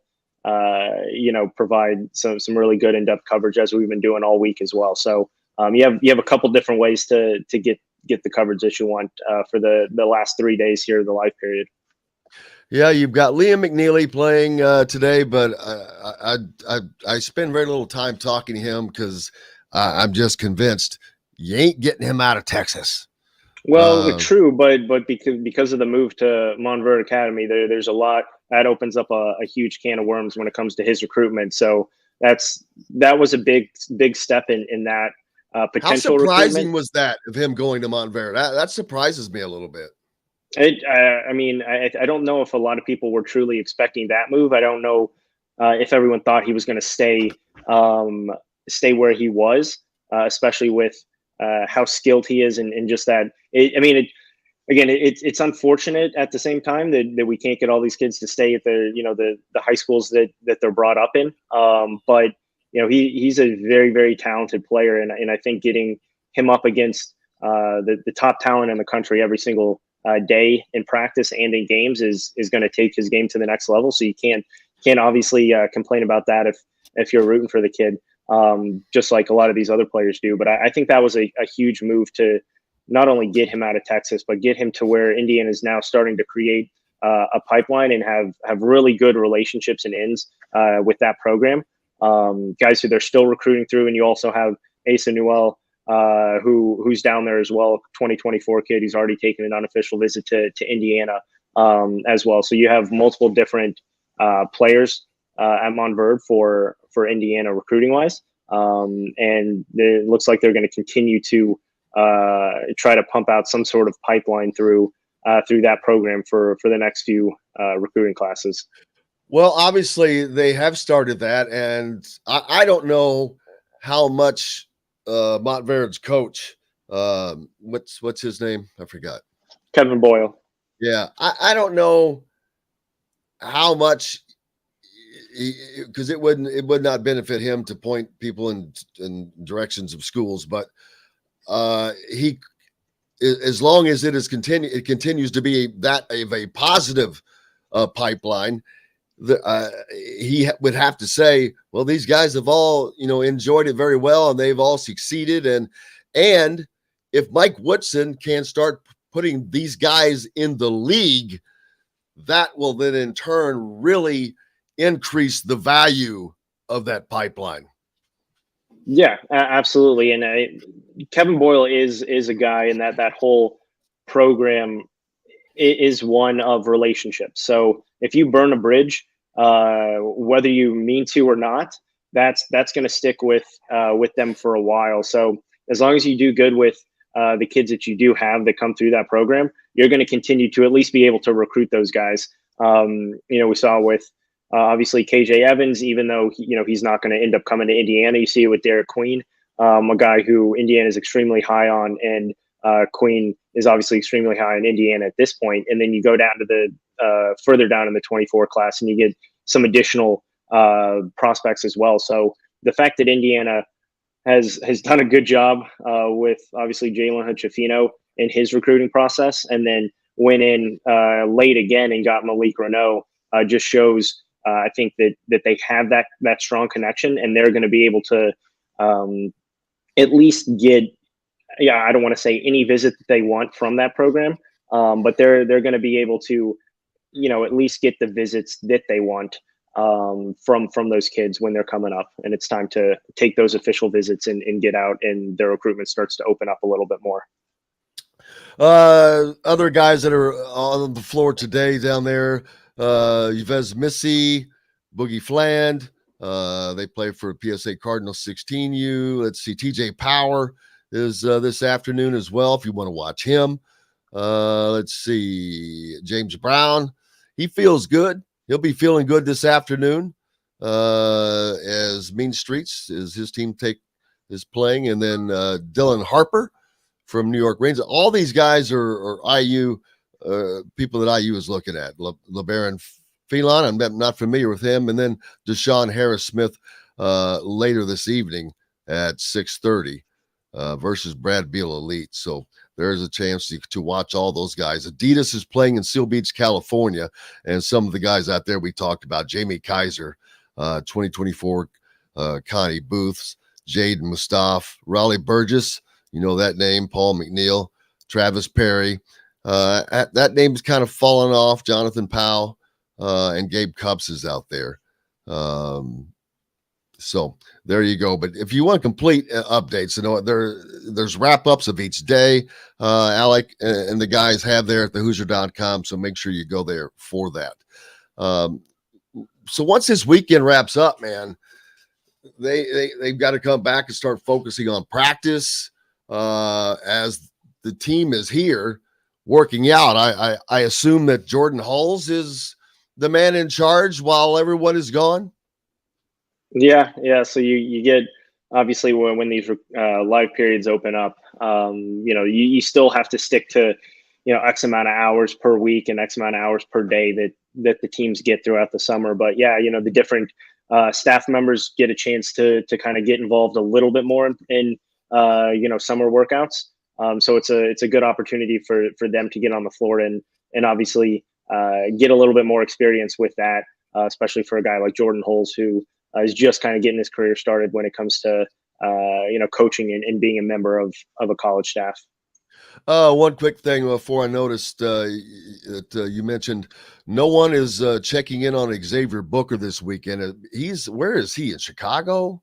provide some really good in-depth coverage as we've been doing all week as well. So you have a couple different ways to get the coverage that you want for the last 3 days here, the live period. Yeah, you've got Liam McNeely playing today, but I spend very little time talking to him because I'm just convinced you ain't getting him out of Texas. Well, true, but because of the move to Montverde Academy, there's a lot that opens up a huge can of worms when it comes to his recruitment. So that was a big step in that potential. How surprising recruitment. Was that of him going to Montverde? That surprises me a little bit. I don't know if a lot of people were truly expecting that move. I don't know if everyone thought he was going to stay where he was, especially with how skilled he is and just that. It's unfortunate at the same time that we can't get all these kids to stay at the high schools that they're brought up in. But he's a very, very talented player, and I think getting him up against the top talent in the country every single day in practice and in games is going to take his game to the next level. So you can't obviously complain about that if you're rooting for the kid, just like a lot of these other players do. But I think that was a huge move to not only get him out of Texas, but get him to where Indiana is now starting to create a pipeline and have really good relationships and ends with that program. guys who they're still recruiting through. And you also have Asa Newell, who's down there as well, 2024 kid. He's already taken an unofficial visit to Indiana as well. So you have multiple different players at Montverde for Indiana recruiting wise. And it looks like they're going to continue to try to pump out some sort of pipeline through that program for the next few recruiting classes. Well, obviously they have started that, and I don't know how much Montverde's coach, what's his name? I forgot. Kevin Boyle. Yeah, I don't know how much, because it would not benefit him to point people in directions of schools, but he, as long as it continues to be that of a positive pipeline. He would have to say, well, these guys have all, enjoyed it very well, and they've all succeeded. And if Mike Woodson can start putting these guys in the league, that will then in turn really increase the value of that pipeline. Yeah, absolutely. And Kevin Boyle is a guy, and that whole program is one of relationships. So if you burn a bridge, whether you mean to or not, that's going to stick with them for a while. So as long as you do good with the kids that you do have that come through that program, you're going to continue to at least be able to recruit those guys. We saw with obviously KJ Evans, even though he's not going to end up coming to Indiana. You see it with Derek Queen, a guy who Indiana is extremely high on, and Queen is obviously extremely high in Indiana at this point. And then you go down to the further down in the 24 class, and you get some additional prospects as well. So the fact that Indiana has done a good job with obviously Jalen Hood-Schifino in his recruiting process, and then went in late again and got Malik Renault, just shows I think that they have that strong connection, and they're going to be able to at least get, I don't want to say any visit that they want from that program, but they're going to be able to, at least get the visits that they want from those kids when they're coming up, and it's time to take those official visits and get out, and their recruitment starts to open up a little bit more. Other guys that are on the floor today down there, Yves Missy, Boogie Fland, they play for PSA Cardinal 16U. Let's see, TJ Power is this afternoon as well, if you want to watch him. Let's see, James Brown, he feels good. He'll be feeling good this afternoon as Mean Streets, as his team is playing. And then Dylan Harper from New York Rangers. All these guys are IU people that IU is looking at. LeBaron Phelan, I'm not familiar with him. And then Deshaun Harris-Smith later this evening at 6:30 versus Brad Beal Elite. So there's a chance to watch all those guys. Adidas is playing in Seal Beach, California, and some of the guys out there we talked about, Jamie Kaiser, 2024 Connie Booths, Jaden Mustaf, Raleigh Burgess, that name, Paul McNeil, Travis Perry. That name's kind of fallen off. Jonathan Powell and Gabe Cups is out there. So there you go. But if you want complete updates, there's wrap-ups of each day. Alec and the guys have there at thehoosier.com, so make sure you go there for that. So once this weekend wraps up, man, they've got to come back and start focusing on practice as the team is here working out. I assume that Jordan Hulls is the man in charge while everyone is gone. Yeah. So you get, obviously, when these live periods open up, you still have to stick to, X amount of hours per week and X amount of hours per day that the teams get throughout the summer. But the different staff members get a chance to kind of get involved a little bit more in summer workouts. So it's a good opportunity for them to get on the floor and obviously get a little bit more experience with that, especially for a guy like Jordan Hulls, who is just kind of getting his career started when it comes to, coaching and being a member of a college staff. One quick thing before I noticed that you mentioned no one is checking in on Xavier Booker this weekend. Where is he, in Chicago?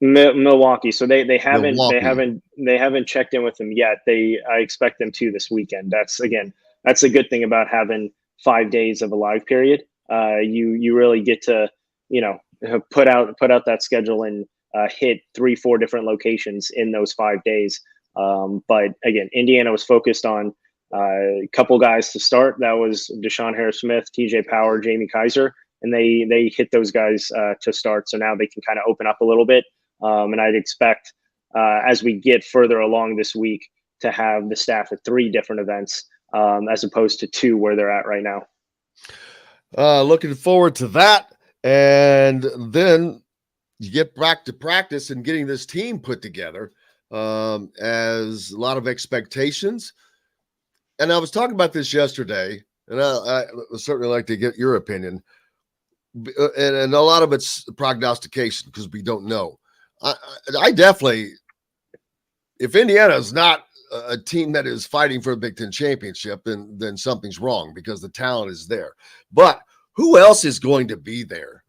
Milwaukee. So they haven't Milwaukee. they haven't checked in with him yet. I expect them to this weekend. That's a good thing about having 5 days of a live period. You really get to, you know, put out that schedule and hit 3-4 different locations in those 5 days. But again, Indiana was focused on a couple guys to start. That was Deshaun Harris-Smith, TJ Power, Jamie Kaiser, and they hit those guys to start. So now they can kind of open up a little bit. And I'd expect as we get further along this week to have the staff at 3 different events as opposed to 2 where they're at right now. Looking forward to that. And then you get back to practice and getting this team put together as a lot of expectations. And I was talking about this yesterday, and I would certainly like to get your opinion. And a lot of it's prognostication because we don't know. I definitely, if Indiana is not a team that is fighting for a Big Ten championship, then something's wrong because the talent is there. But who else is going to be there?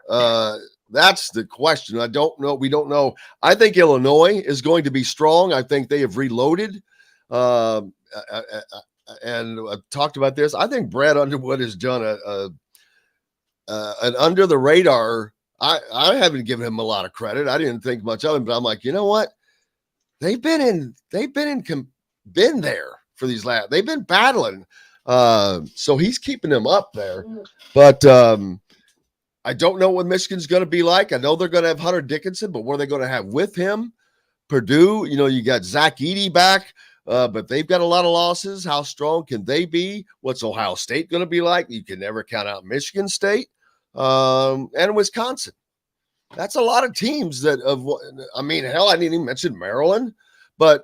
That's the question. I don't know. We don't know. I think Illinois is going to be strong. I think they have reloaded. And I've talked about this. I think Brad Underwood has done an under the radar. I haven't given him a lot of credit. I didn't think much of him, but I'm like, you know what? They've been there for these last. They've been battling. So he's keeping them up there. But I don't know what Michigan's going to be like. I know they're going to have Hunter Dickinson, but what are they going to have with him? Purdue, you got Zach Edey back, but they've got a lot of losses. How strong can they be? What's Ohio State going to be like? You can never count out Michigan State and Wisconsin. That's a lot of teams hell, I didn't even mention Maryland, but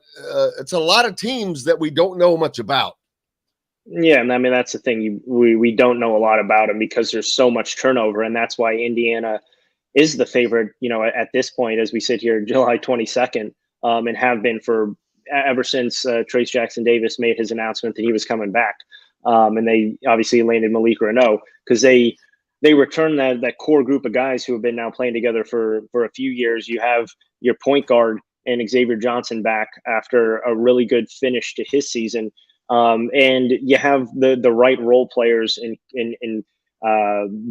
it's a lot of teams that we don't know much about. Yeah, and I mean that's the thing. We don't know a lot about them because there's so much turnover, and that's why Indiana is the favorite. At this point, as we sit here, July 22nd, and have been for ever since Trace Jackson Davis made his announcement that he was coming back, and they obviously landed Malik Reneau because they returned that core group of guys who have been now playing together for a few years. You have your point guard and Xavier Johnson back after a really good finish to his season. And you have the right role players in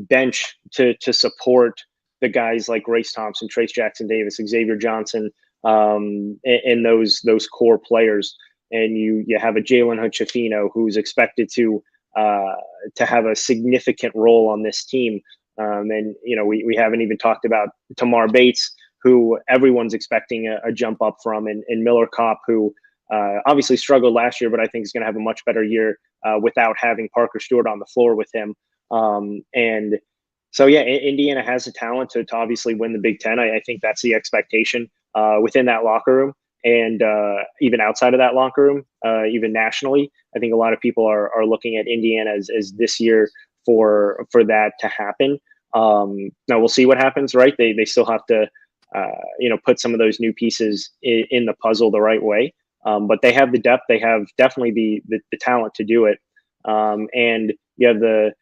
bench to support the guys like Grace Thompson, Trace Jackson Davis, Xavier Johnson, and those core players. And you have a Jalen Hood-Schifino who's expected to have a significant role on this team. And we haven't even talked about Tamar Bates, who everyone's expecting a jump up from, and Miller Kopp, who obviously struggled last year, but I think is going to have a much better year without having Parker Stewart on the floor with him. And so, yeah, Indiana has the talent to obviously win the Big Ten. I think that's the expectation within that locker room, and even outside of that locker room, even nationally. I think a lot of people are looking at Indiana as this year for that to happen. Now we'll see what happens, right? They still have to put some of those new pieces in the puzzle the right way. But they have the depth. They have definitely the talent to do it. And you have the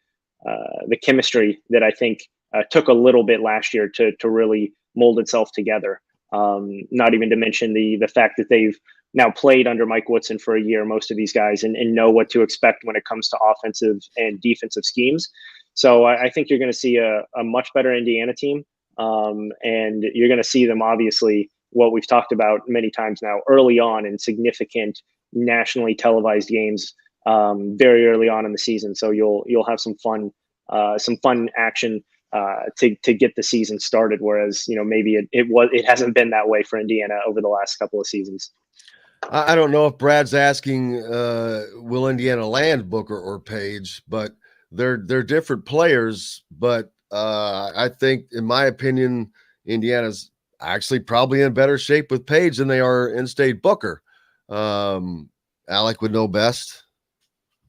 chemistry that I think took a little bit last year to really mold itself together. Not even to mention the fact that they've now played under Mike Woodson for a year, most of these guys, and know what to expect when it comes to offensive and defensive schemes. So I think you're going to see a much better Indiana team. And you're going to see them, obviously, what we've talked about many times now, early on in significant nationally televised games, very early on in the season. So you'll have some fun action to get the season started. Whereas maybe it hasn't been that way for Indiana over the last couple of seasons. I don't know if Brad's asking will Indiana land Booker or Paige, but they're different players. But I think, in my opinion, Indiana's actually probably in better shape with Paige than they are in-state Booker. Alec would know best.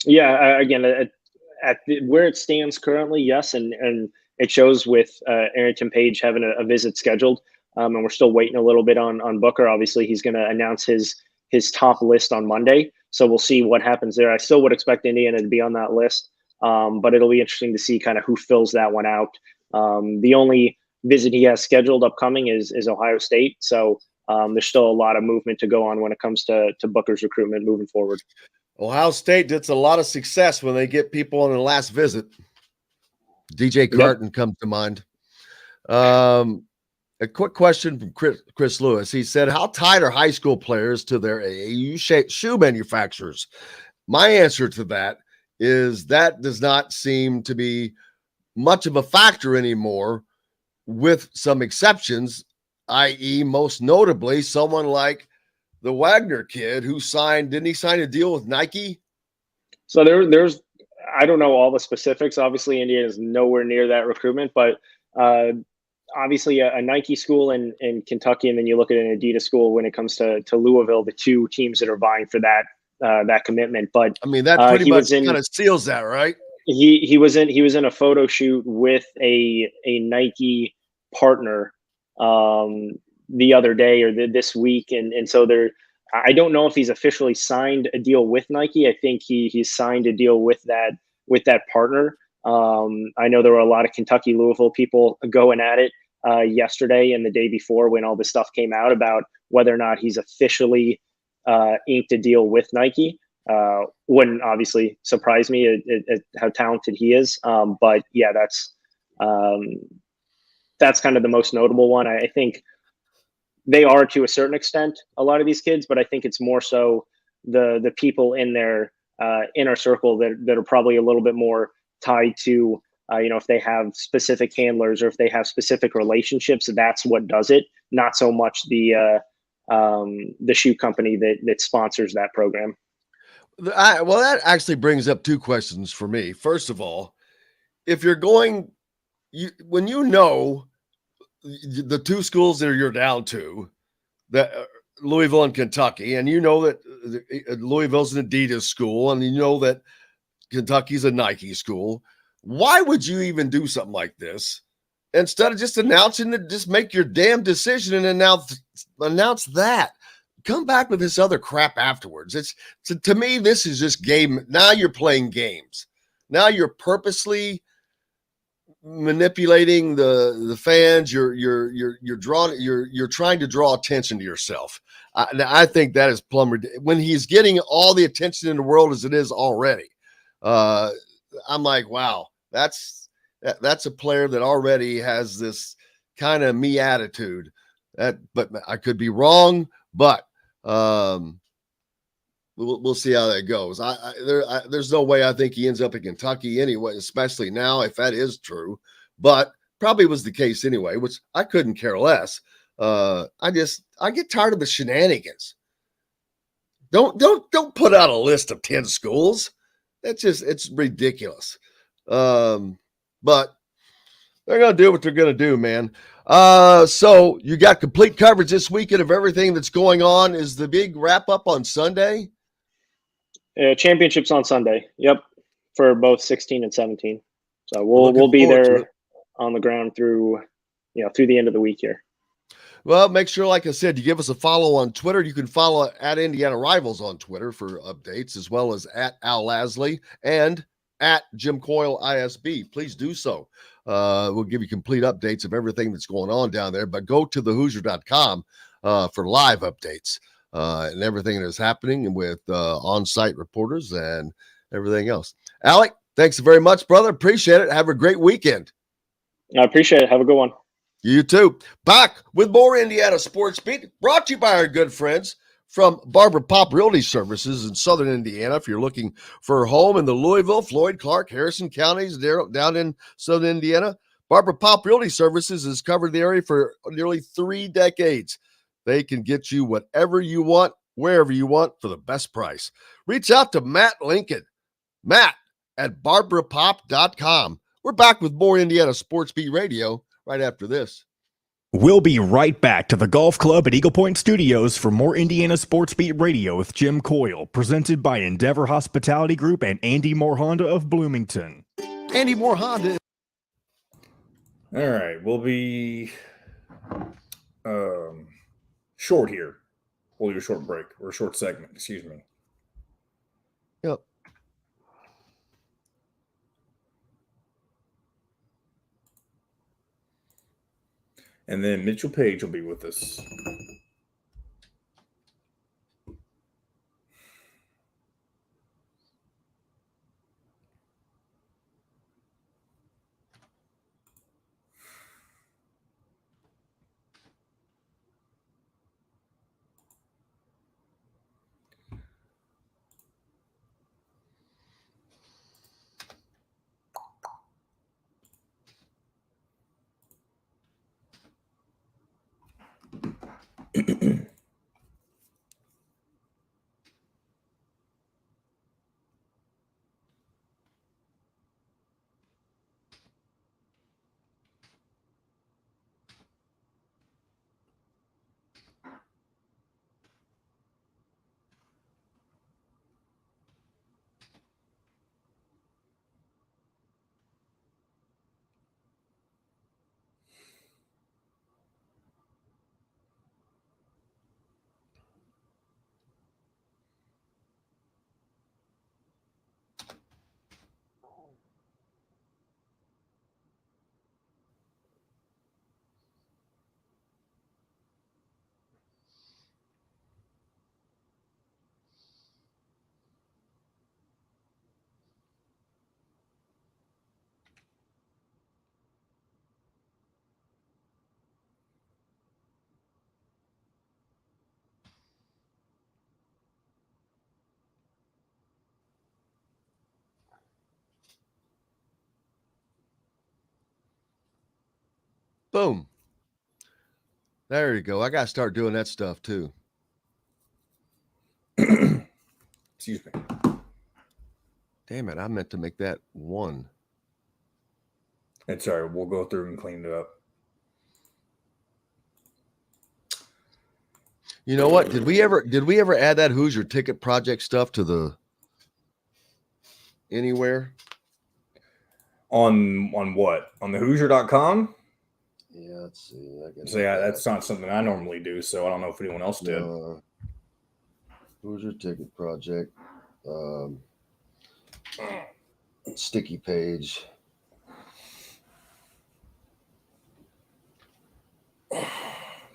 Yeah, again, at where it stands currently, yes, and it shows with Arrington Paige having a visit scheduled, and we're still waiting a little bit on Booker. Obviously, he's going to announce his top list on Monday, So we'll see what happens there. I still would expect Indiana to be on that list, but it'll be interesting to see kind of who fills that one out. The only visit he has scheduled upcoming is Ohio State. So there's still a lot of movement to go on when it comes to Booker's recruitment moving forward. Ohio State gets a lot of success when they get people on the last visit. DJ Carton comes to mind. A quick question from Chris Lewis. He said, how tied are high school players to their AAU shoe manufacturers? My answer to that is that does not seem to be much of a factor anymore, with some exceptions, i.e. most notably someone like the Wagner kid who didn't he sign a deal with Nike? So there's, I don't know all the specifics. Obviously, Indiana is nowhere near that recruitment, but obviously a Nike school in Kentucky, and then you look at an Adidas school when it comes to Louisville, the two teams that are vying for that commitment. But I mean, that pretty much kind of seals that, right? He was in a photo shoot with a Nike partner the other day or this week, and so I don't know if he's officially signed a deal with Nike. I think he's signed a deal with that partner. I know there were a lot of Kentucky Louisville people going at it yesterday and the day before when all this stuff came out about whether or not he's officially inked a deal with Nike. Wouldn't obviously surprise me at how talented he is. But yeah, that's kind of the most notable one. I think they are to a certain extent, a lot of these kids, but I think it's more so the people in their inner circle that are probably a little bit more tied to, if they have specific handlers or if they have specific relationships, that's what does it. Not so much the shoe company that sponsors that program. Well, that actually brings up two questions for me. First of all, if you're going, when you know the two schools that you're down to, that Louisville and Kentucky, and you know that Louisville's an Adidas school, and you know that Kentucky's a Nike school, why would you even do something like this instead of just announcing it? Just make your damn decision and announce that. Come back with this other crap afterwards. To me, this is just game. Now you're playing games. Now you're purposely manipulating the fans. You're trying to draw attention to yourself. I think that is plumber when he's getting all the attention in the world as it is already. I'm like, wow, that's a player that already has this kind of me attitude. But I could be wrong, but we'll see how that goes. There's no way I think he ends up in Kentucky anyway, especially now if that is true. But probably was the case anyway, which I couldn't care less. I get tired of the shenanigans. Don't put out a list of 10 schools. It's ridiculous. But they're gonna do what they're gonna do, man. So you got complete coverage this weekend of everything that's going on. Is the big wrap up on Sunday? Championships on Sunday. Yep, for both 16 and 17. So we'll be there on the ground through the end of the week here. Well, make sure, like I said, you give us a follow on Twitter. You can follow at Indiana Rivals on Twitter for updates, as well as at Al Lasley and at Jim Coyle ISB. Please do so. We'll give you complete updates of everything that's going on down there, but go to thehoosier.com for live updates and everything that is happening with on-site reporters and everything else. Alec, thanks very much, brother. Appreciate it. Have a great weekend. I appreciate it. Have a good one. You too. Back with more Indiana Sports Beat, brought to you by our good friends from Barbara Pop Realty Services in Southern Indiana. If you're looking for a home in the Louisville, Floyd, Clark, Harrison counties down in Southern Indiana, Barbara Pop Realty Services has covered the area for nearly 3 decades. They can get you whatever you want, wherever you want, for the best price. Reach out to Matt Lincoln, Matt at barbarapop.com. We're back with more Indiana Sports Beat Radio right after this. We'll be right back to the golf club at Eagle Point Studios for more Indiana Sports Beat Radio with Jim Coyle, presented by Endeavor Hospitality Group and Andy Moore Honda of Bloomington. Andy Moore Honda. All right, we'll be short here. We'll do a short break or a short segment, excuse me. And then Mitchell Paige will be with us. Boom. There you go. I got to start doing that stuff too. Excuse me. Damn it. I meant to make that 1. It's all right. We'll go through and clean it up. You know what? Did we ever add that Hoosier Ticket Project stuff to the anywhere? On what? On the Hoosier.com? Yeah, let's see. So yeah, that's not something I normally do, so I don't know if anyone else did. Hoosier Ticket Project. Sticky page.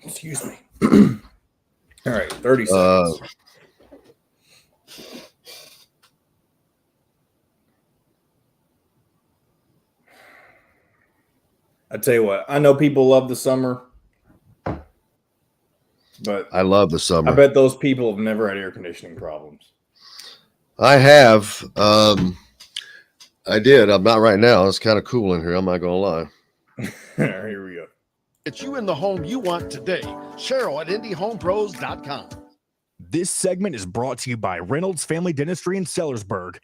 Excuse me. All right, 30 seconds. I tell you what, I know people love the summer, but I love the summer. I bet those people have never had air conditioning problems. I have. I did. I'm not right now. It's kind of cool in here. I'm not going to lie. Here we go. It's you in the home you want today. Cheryl at IndyHomePros.com. This segment is brought to you by Reynolds Family Dentistry in Sellersburg.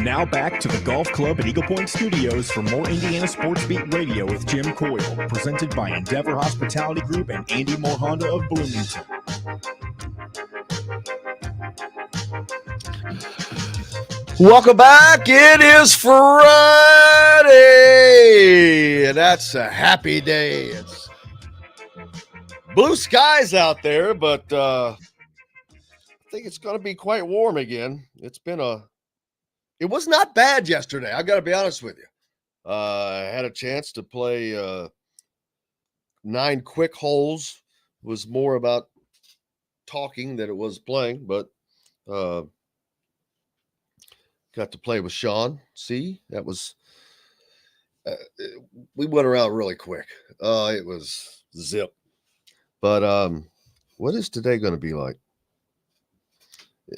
Now back to the Golf Club at Eagle Point Studios for more Indiana Sports Beat Radio with Jim Coyle, presented by Endeavor Hospitality Group and Andy Moore Honda of Bloomington. Welcome back. It is Friday, and that's a happy day. It's blue skies out there, but I think it's going to be quite warm again. It was not bad yesterday. I got to be honest with you. I had a chance to play 9 quick holes. It was more about talking than it was playing, but got to play with Sean. See, that was we went around really quick. It was zip. But what is today going to be like?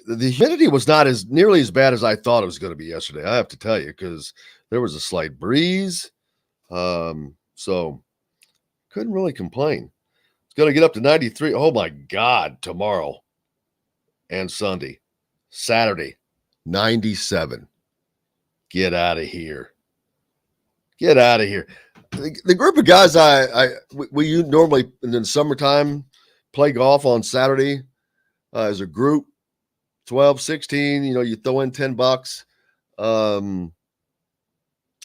The humidity was not nearly as bad as I thought it was going to be yesterday. I have to tell you, because there was a slight breeze. So couldn't really complain. It's going to get up to 93. Oh my God, tomorrow and Sunday. Saturday, 97. Get out of here. Get out of here. The group of guys we normally in the summertime play golf on Saturday as a group, 12, 16, you throw in $10.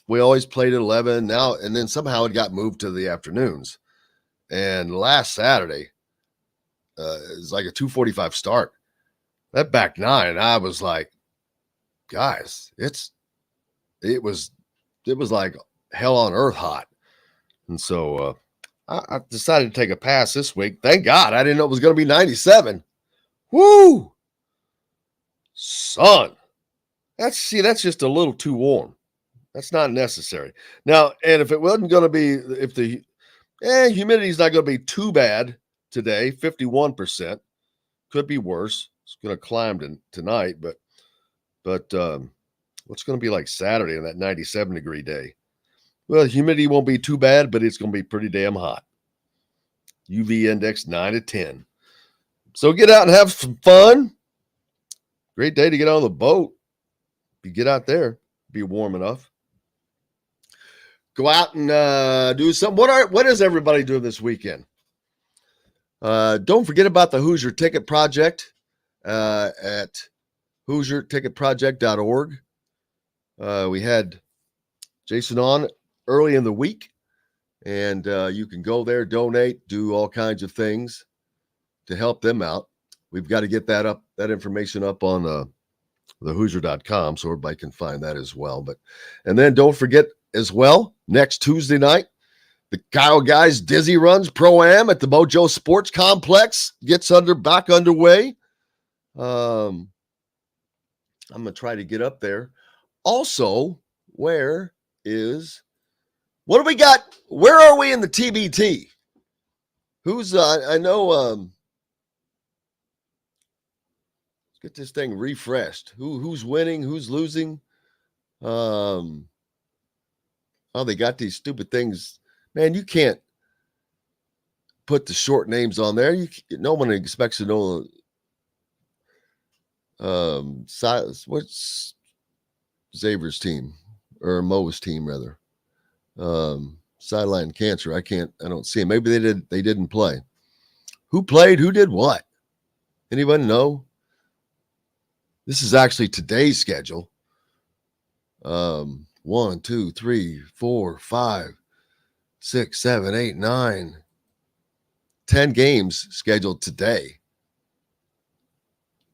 We always played at 11 now, and then somehow it got moved to the afternoons. And last Saturday, it was like a 2:45 start. That back 9, I was like, guys, it was like hell on earth hot. And so I decided to take a pass this week. Thank God. I didn't know it was going to be 97. Woo! Son. That's just a little too warm. That's not necessary. Now, and if it wasn't going to be, if the humidity is not going to be too bad today, 51%. Could be worse. It's going to climb tonight, but what's going to be like Saturday on that 97-degree day? Well, humidity won't be too bad, but it's going to be pretty damn hot. UV index 9 to 10. So get out and have some fun. Great day to get on the boat. If you get out there, be warm enough. Go out and do something. What is everybody doing this weekend? Don't forget about the Hoosier Ticket Project at HoosierTicketProject.org. We had Jason on early in the week, and you can go there, donate, do all kinds of things to help them out. We've got to get that information up on the Hoosier.com so everybody can find that as well. And then don't forget as well, next Tuesday night, the Kyle Guys Dizzy Runs Pro-Am at the Mojo Sports Complex gets back underway. I'm going to try to get up there. Also, what do we got? Where are we in the TBT? Who's, I know, let's get this thing refreshed. Who's winning? Who's losing? Oh, they got these stupid things. Man, you can't put the short names on there. No one expects to know. What's Xavier's team or Mo's team rather? Sideline cancer. I don't see him. Maybe they didn't play. Who played? Who did what? Anyone know? This is actually today's schedule. 1, 2, 3, 4, 5, 6, 7, 8, 9, 10 games scheduled today.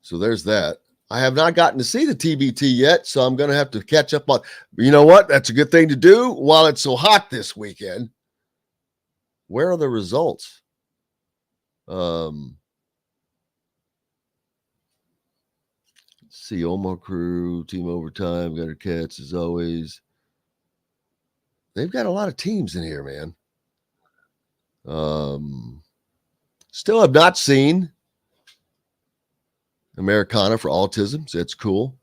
So there's that. I have not gotten to see the TBT yet, so I'm going to have to catch up on. You know what? That's a good thing to do while it's so hot this weekend. Where are the results? Let's see, Omar Crew, Team Overtime, Gutter Cats as always. They've got a lot of teams in here, man. Still have not seen Americana for autism, so it's cool.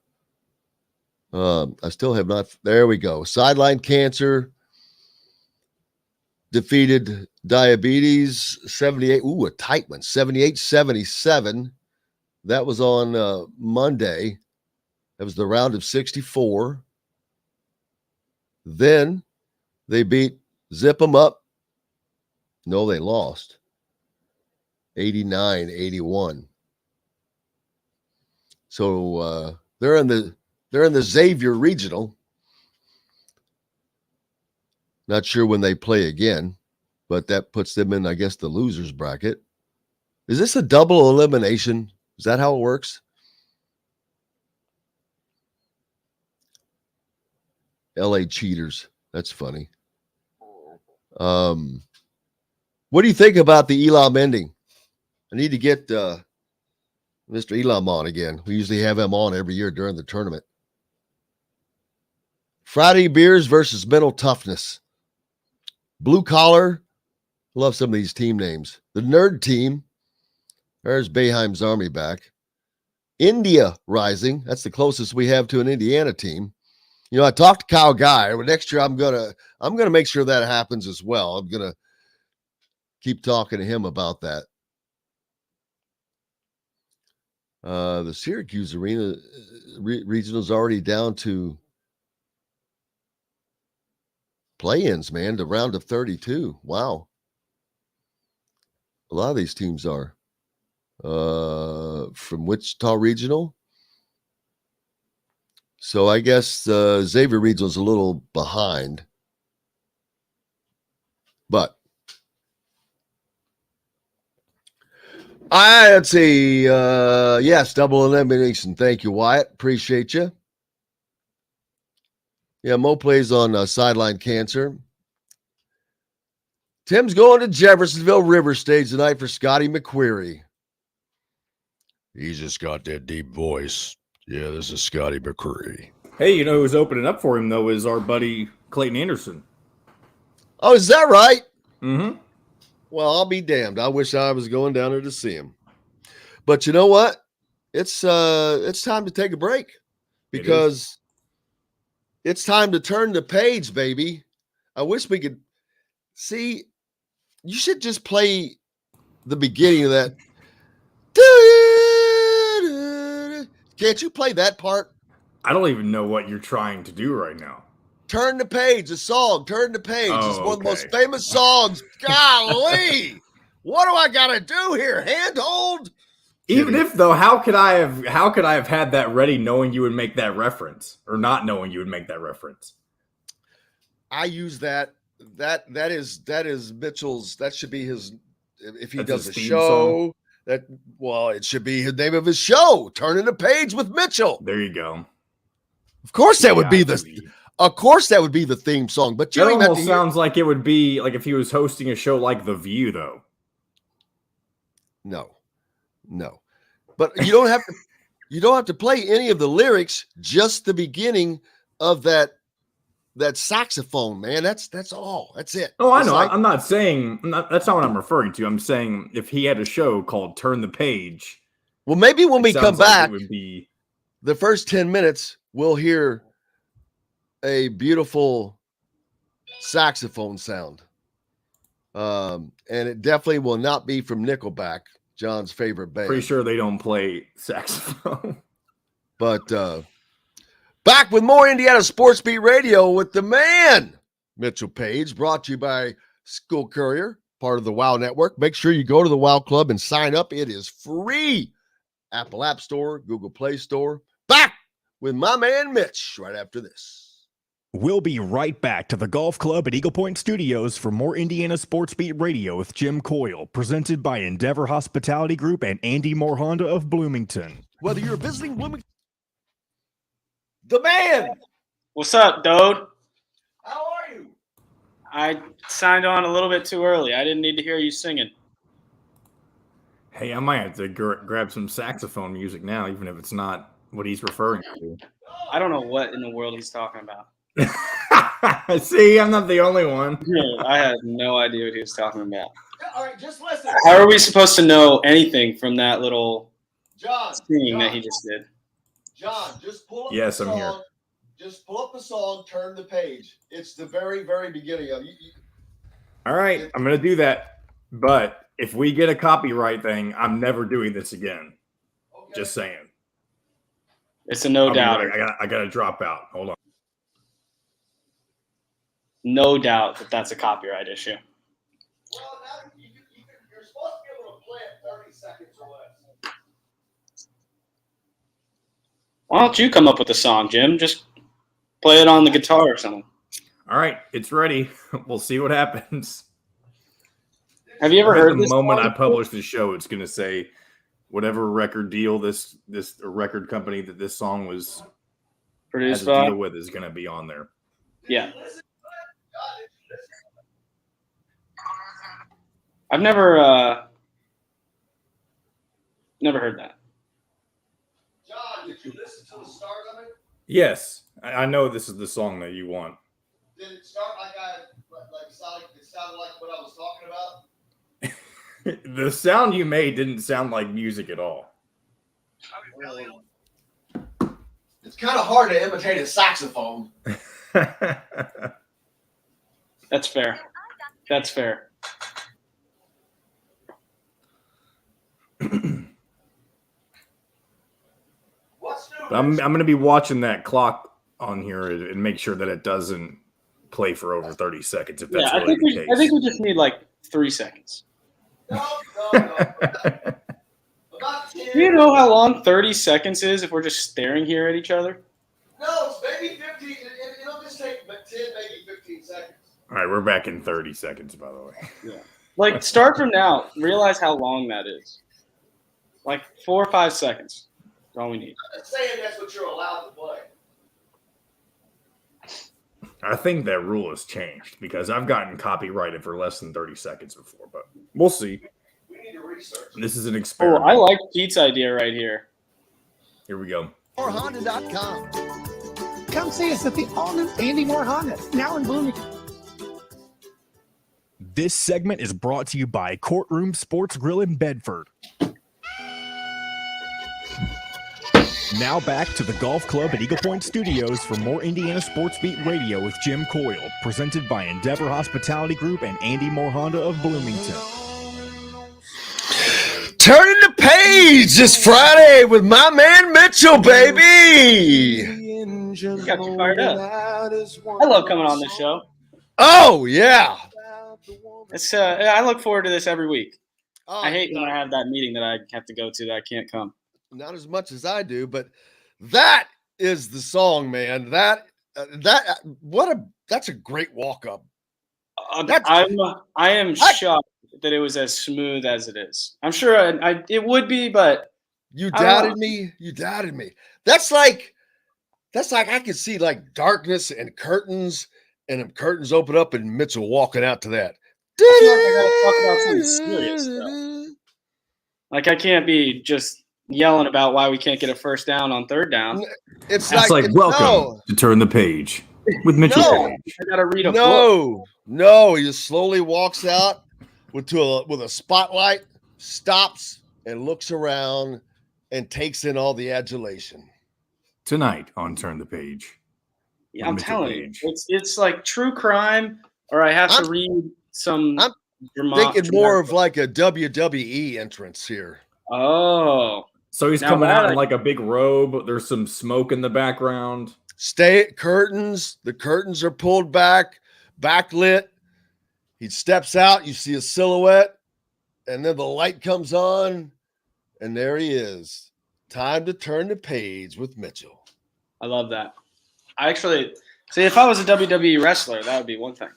I still have not. There we go. Sideline cancer defeated diabetes 78. Ooh, a tight one. 78-77. That was on Monday. That was the round of 64. Then they beat Zip 'em Up. No, they lost. 89-81. So they're in the Xavier Regional. Not sure when they play again, but that puts them in, I guess, the losers bracket. Is this a double elimination? Is that how it works? LA cheaters. That's funny. What do you think about the Elam ending? I need to get Mr. Elam on again. We usually have him on every year during the tournament. Friday beers versus mental toughness. Blue collar. Love some of these team names. The nerd team. There's Bayheim's Army back. India Rising. That's the closest we have to an Indiana team. You know, I talked to Kyle Guy. Next year, I'm gonna make sure that happens as well. I'm gonna keep talking to him about that. The Syracuse Arena regional is already down to play-ins, man. The round of 32. Wow, a lot of these teams are from Wichita Regional. So I guess Xavier Regional is a little behind. But let's see. Yes, double elimination. Thank you, Wyatt. Appreciate you. Yeah, Mo plays on Sideline Cancer. Tim's going to Jeffersonville River Stage tonight for Scotty McQuarrie. He's just got that deep voice. Yeah, this is Scotty McQuarrie. Hey, you know who's opening up for him, though, is our buddy Clayton Anderson. Oh, is that right? Mm-hmm. Well, I'll be damned. I wish I was going down there to see him. But you know what? It's time to take a break because it's time to turn the page, baby. I wish we could see. You should just play the beginning of that. Can't you play that part? I don't even know what you're trying to do right now. Turn the page, a song. Turn the page. Oh, it's one of the most famous songs. Golly, what do I gotta do here? Handhold? Even if though, how could I have had that ready, knowing you would make that reference, or not knowing you would make that reference? I use that. That is Mitchell's. That should be his. If he does a show, it should be the name of his show. Turning the page with Mitchell. There you go. Of course, that would be the. Of course, that would be the theme song. But you it almost sounds like it would be like if he was hosting a show like The View, though. No. But you don't have to. You don't have to play any of the lyrics. Just the beginning of that saxophone, man. That's all. That's it. Oh, I know. I'm not saying that's not what I'm referring to. I'm saying if he had a show called Turn the Page. Well, maybe when we come back, it would be the first 10 minutes, we'll hear a beautiful saxophone sound. And it definitely will not be from Nickelback, John's favorite band. Pretty sure they don't play saxophone. But back with more Indiana Sports Beat Radio with the man, Mitchell Paige, brought to you by School Courier, part of the WOW Network. Make sure you go to the WOW Club and sign up. It is free. Apple App Store, Google Play Store. Back with my man, Mitch, right after this. We'll be right back to the Golf Club at Eagle Point Studios for more Indiana Sports Beat Radio with Jim Coyle, presented by Endeavor Hospitality Group and Andy Moore Honda of Bloomington. Whether you're visiting Bloomington, the man. What's up, dude? How are you? I signed on a little bit too early. I didn't need to hear you singing. Hey, I might have to grab some saxophone music now, even if it's not what he's referring to. I don't know what in the world he's talking about. See, I'm not the only one. I had no idea what he was talking about. All right, just listen. How are we supposed to know anything from that little singing that he just did? John, just pull up the song. I'm here. Just pull up the song, turn the page. It's the very, very beginning of it. All right, I'm going to do that. But if we get a copyright thing, I'm never doing this again. Okay. Just saying. It's a no doubt. I got to drop out. Hold on. No doubt that that's a copyright issue. Well, now you're supposed to be able to play it 30 seconds or less. Why don't you come up with a song, Jim? Just play it on the guitar or something. All right, it's ready. We'll see what happens. Have you ever heard this? The moment I publish the show, it's going to say whatever record deal this record company that this song was produced by deal with is going to be on there. Yeah. I've never heard that. John, did you listen to the start of it? Yes, I know this is the song that you want. Did it start it sounded like what I was talking about? The sound you made didn't sound like music at all. It's kind of hard to imitate a saxophone. That's fair. That's fair. I'm going to be watching that clock on here and make sure that it doesn't play for over 30 seconds. If that's really the case. I think we just need like 3 seconds. No. About 10. Do you know how long 30 seconds is if we're just staring here at each other? No, it's maybe 15. It'll just take 10, maybe 15 seconds. All right, we're back in 30 seconds, by the way. Yeah. Like, start from now. Realize how long that is. Like 4 or 5 seconds. That's all we need. I'm saying that's what you're allowed to play. I think that rule has changed because I've gotten copyrighted for less than 30 seconds before, but we'll see. This is an Oh, experiment. I like Pete's idea right here. Here we go. Honda.com. Come see us at the all-new Andy Moore Honda, now in Bloomington. This segment is brought to you by Courtroom Sports Grill in Bedford. Now back to the Golf Club at Eagle Point Studios for more Indiana Sports Beat Radio with Jim Coyle, presented by Endeavor Hospitality Group and Andy Moore Honda of Bloomington. Turning the page this Friday with my man Mitchell, baby. Got you fired up. I love coming on this show. Oh, yeah. It's I look forward to this every week. Oh, I hate when I have that meeting that I have to go to that I can't come. not as much as I do, but that is the song, man. That's a great walk up. I am shocked that it was as smooth as it is. I'm sure it would be, but you doubted me. You doubted me. That's like I could see like darkness and curtains, and them curtains open up, and Mitchell walking out to that. I feel like I gotta talk about something serious, though. Like I can't be just yelling about why we can't get a first down on third down. It's That's like welcome to Turn the Page with Mitchell Page. I gotta read a book. No, he just slowly walks out with a spotlight, stops and looks around and takes in all the adulation. Tonight on Turn the Page. Yeah, I'm telling you, it's like true crime, or I have to read some. I'm thinking more of like a WWE entrance here. Oh, so he's coming out in like a big robe. There's some smoke in the background. Curtains. The curtains are pulled back, backlit. He steps out. You see a silhouette, and then the light comes on, and there he is. Time to turn the page with Mitchell. I love that. I actually see if I was a WWE wrestler, that would be one thing.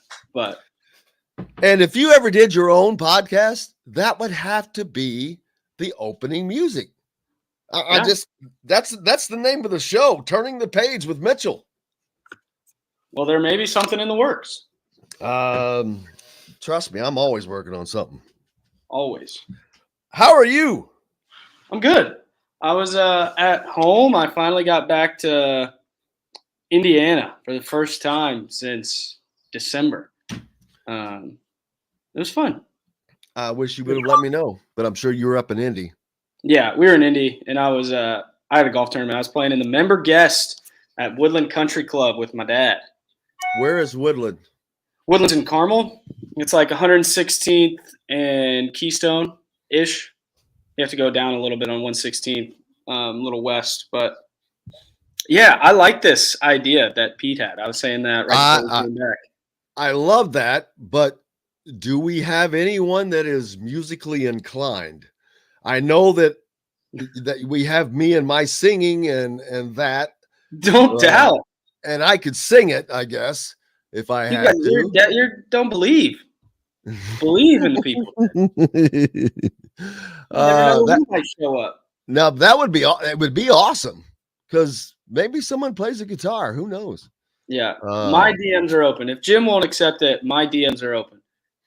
And if you ever did your own podcast, that would have to be the opening music. That's the name of the show, Turning the Page with Mitchell. Well, there may be something in the works. Trust me, I'm always working on something. Always. How are you? I'm good. I was at home. I finally got back to Indiana for the first time since December. It was fun. I wish you would have let me know, but I'm sure you were up in Indy. Yeah, we were in Indy, and I had a golf tournament. I was playing in the member guest at Woodland Country Club with my dad. Where is Woodland? Woodland's in Carmel. It's like 116th and Keystone-ish. You have to go down a little bit on 116th, a little west. But, yeah, I like this idea that Pete had. I was saying that right before we came back. I love that, but do we have anyone that is musically inclined? I know that we have me and my singing and that. Don't doubt. And I could sing it, I guess, if I had to. You don't believe. Believe in the people. That might show up. Now it would be awesome because maybe someone plays a guitar. Who knows? Yeah, my DMs are open. If Jim won't accept it, my DMs are open.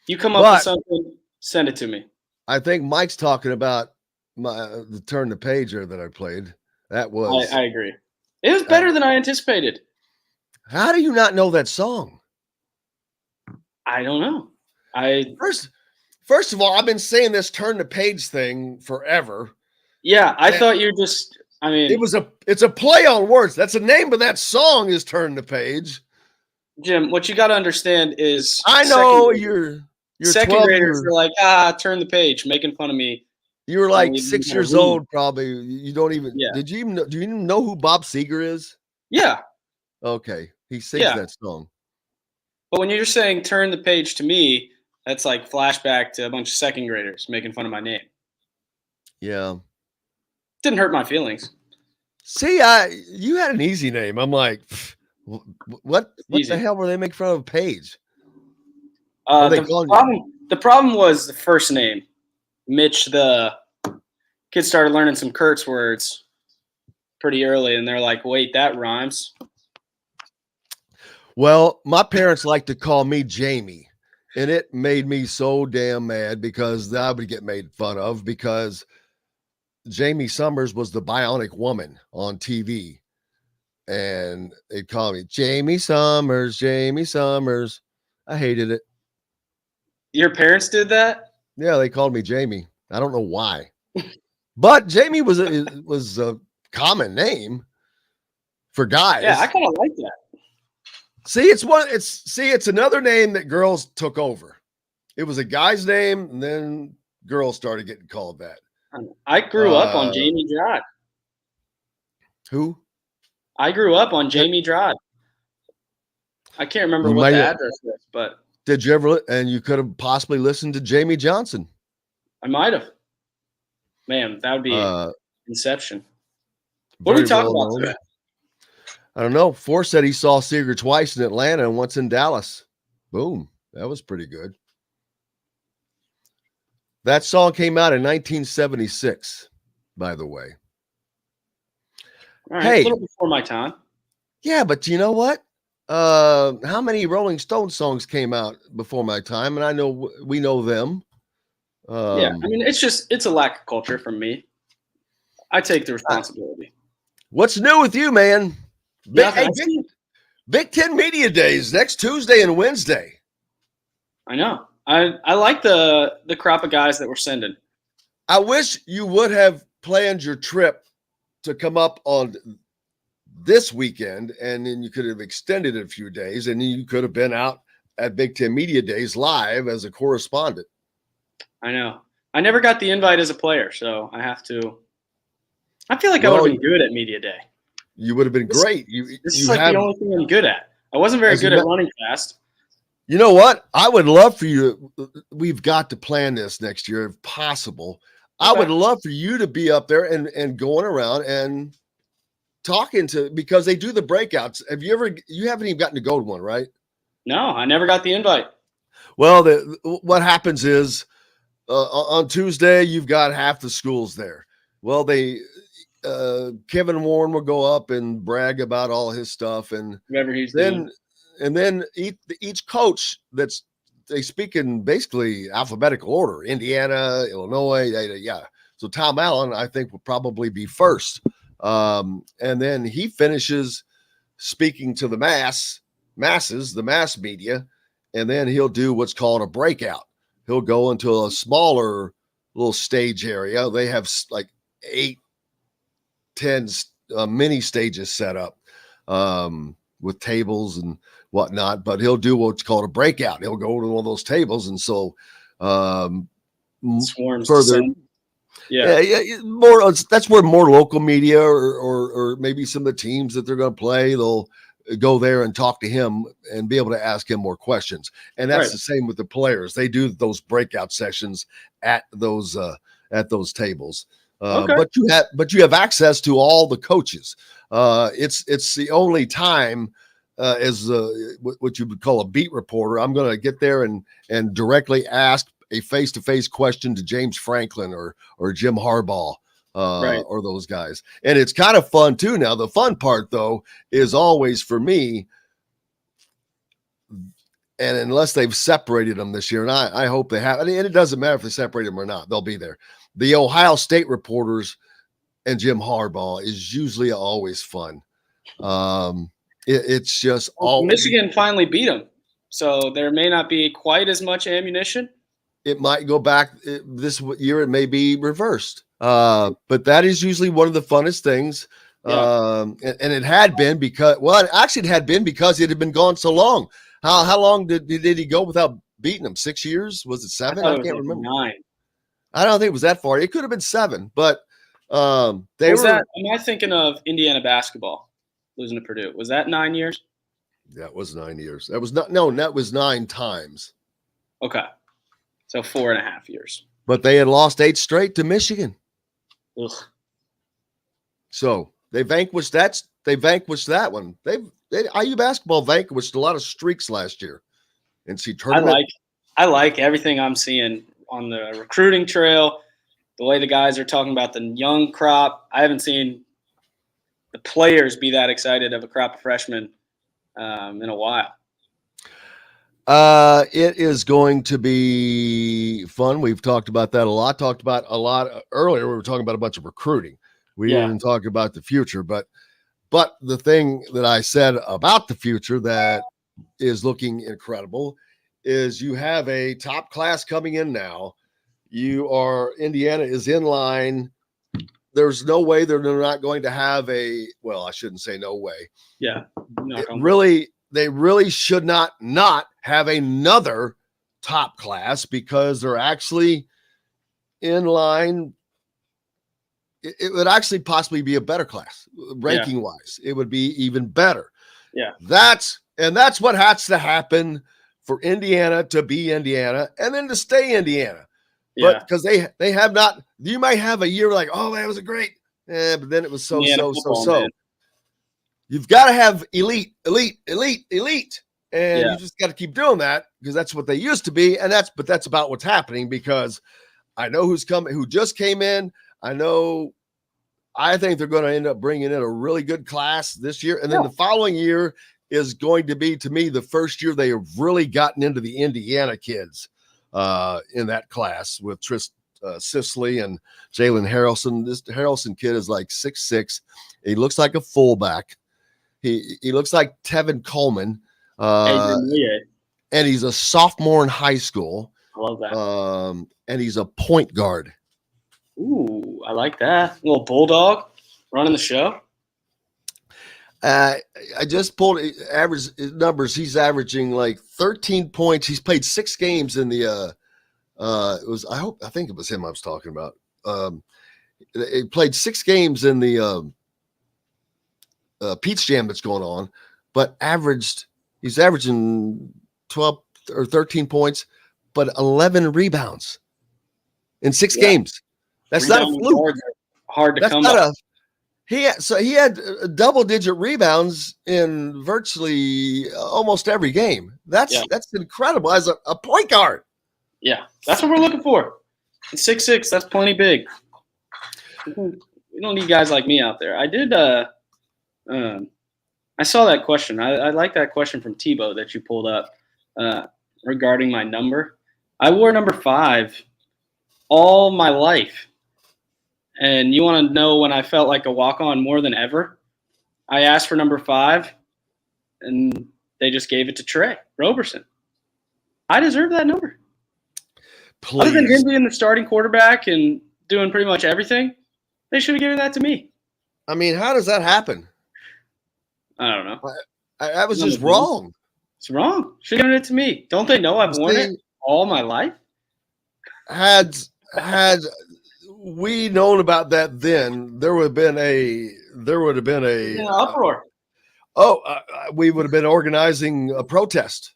You come up with something, send it to me. I think Mike's talking about the Turn the Pager that I played. That was. I agree. It was better than I anticipated. How do you not know that song? I don't know. First of all, I've been saying this Turn the Page thing forever. Yeah, I thought you just. I mean, it's a play on words. That's the name of that song is Turn the Page. Jim, what you got to understand is I know you're second graders are like, turn the page, making fun of me. You were like 6 years old, probably. You don't even. Yeah. Do you even know who Bob Seger is? Yeah. Okay, he sings that song. But when you're saying turn the page to me, that's like flashback to a bunch of second graders making fun of my name. Yeah. Didn't hurt my feelings. See, you had an easy name. I'm like, what the hell were they making fun of Paige? The problem was the first name. Mitch, the kid, started learning some curse words pretty early, and they're like, wait, that rhymes. Well, my parents like to call me Jamie, and it made me so damn mad because I would get made fun of because Jamie Summers was the Bionic Woman on TV, and they'd call me Jamie Summers, Jamie Summers. I hated it. Your parents did that? Yeah, they called me Jamie. I don't know why, but Jamie was a common name for guys. Yeah, I kind of like that. See, it's another name that girls took over. It was a guy's name, and then girls started getting called that. I grew up on Jamie Drod. Who? I grew up on Jamie Drod. I can't remember what the address is, but did you ever? And you could have possibly listened to Jamie Johnson. I might have. Man, that would be Inception. What are we talking about today? I don't know. Forrest said he saw Seeger twice in Atlanta and once in Dallas. Boom. That was pretty good. That song came out in 1976, by the way. All right, hey, a little before my time. Yeah, but you know what? How many Rolling Stones songs came out before my time? And I know we know them. Yeah, I mean, it's a lack of culture from me. I take the responsibility. What's new with you, man? Big Ten Media Days next Tuesday and Wednesday. I know. I like the crop of guys that we're sending. I wish you would have planned your trip to come up on this weekend, and then you could have extended it a few days, and you could have been out at Big Ten Media Days live as a correspondent. I know. I never got the invite as a player, so I have to. I feel like I would have been good at Media Day. You would have been great. This is the only thing I'm good at. I wasn't very good at running fast. You know what? I would love for you. We've got to plan this next year if possible. Okay. I would love for you to be up there and going around and talking to, because they do the breakouts. You haven't even gotten to go to one, right? No, I never got the invite. Well, what happens is on Tuesday, you've got half the schools there. Well, Kevin Warren will go up and brag about all his stuff, and whatever he's doing. And then each coach they speak in basically alphabetical order: Indiana, Illinois, yeah. So Tom Allen, I think, will probably be first, and then he finishes speaking to the masses, the mass media, and then he'll do what's called a breakout. He'll go into a smaller little stage area. They have like 8, 10 mini stages set up with tables and whatnot, but he'll do what's called a breakout. He'll go to one of those tables, and so swarms further. Yeah, more. That's where more local media or maybe some of the teams that they're going to play, they'll go there and talk to him and be able to ask him more questions. And that's the same with the players. They do those breakout sessions at those tables. But you have access to all the coaches. It's the only time as what you would call a beat reporter. I'm going to get there and directly ask a face-to-face question to James Franklin or Jim Harbaugh or those guys. And it's kind of fun too. Now, the fun part though is always for me, and unless they've separated them this year, and I hope they have, and it doesn't matter if they separate them or not, they'll be there. The Ohio State reporters and Jim Harbaugh is usually always fun. It's just Michigan finally beat them, so there may not be quite as much ammunition. It might go back this year. It may be reversed, but that is usually one of the funnest things. And it had been because it had been because it had been gone so long. How long did he go without beating them? 6 years? Was it 7? I can't remember. 9. I don't think it was that far. It could have been 7, but am I thinking of Indiana basketball losing to Purdue? Was that 9 years? That was 9 years. That was that was 9 times. Okay. So 4.5 years. But they had lost 8 straight to Michigan. Ugh. So they vanquished that. They vanquished that one. IU basketball vanquished a lot of streaks last year. NCAA tournament. I like everything I'm seeing on the recruiting trail, the way the guys are talking about the young crop. I haven't seen the players be that excited of a crop of freshmen in a while. It is going to be fun. We've talked about that a lot. Talked about a lot earlier. We were talking about a bunch of recruiting. We didn't talk about the future, but the thing that I said about the future that is looking incredible is you have a top class coming in now. Indiana is in line. There's no way they're not going to have I shouldn't say no way. Yeah. They really should not have another top class because they're actually in line. It would actually possibly be a better class ranking wise. It would be even better. Yeah. That's what has to happen for Indiana to be Indiana and then to stay Indiana. Yeah. But because they have not, you might have a year like, oh, that was a great, but then it was so. Man. You've got to have elite. And you just got to keep doing that because that's what they used to be. And that's about what's happening because I know who's coming, who just came in. I think they're going to end up bringing in a really good class this year. And then the following year is going to be, to me, the first year they have really gotten into the Indiana kids in that class with Sisley and Jalen Harrelson. This Harrelson kid is like 6'6". He looks like a fullback. He looks like Tevin Coleman. And he's a sophomore in high school. I love that. And he's a point guard. Ooh, I like that. A little bulldog running the show. I just pulled average numbers. He's averaging like 13 points. He's played 6 games in the I think it was him I was talking about. He played 6 games in the Peach Jam that's going on, but he's averaging 12 or 13 points, but 11 rebounds in 6 games. That's not a fluke. Hard to come up. He had double-digit rebounds in virtually almost every game. That's incredible as a point guard. Yeah, that's what we're looking for. 6'6", that's plenty big. We don't need guys like me out there. I did. I saw that question. I like that question from Tebow that you pulled up regarding my number. I wore number 5 all my life. And you want to know when I felt like a walk-on more than ever? I asked for number 5, and they just gave it to Trey Roberson. I deserve that number. Please. Other than him being the starting quarterback and doing pretty much everything, they should have given that to me. I mean, how does that happen? I don't know. I was just wrong. It's wrong. Should have given it to me. Don't they know I've worn it all my life? Had we known about that then, there would have been a uproar. We would have been organizing a protest.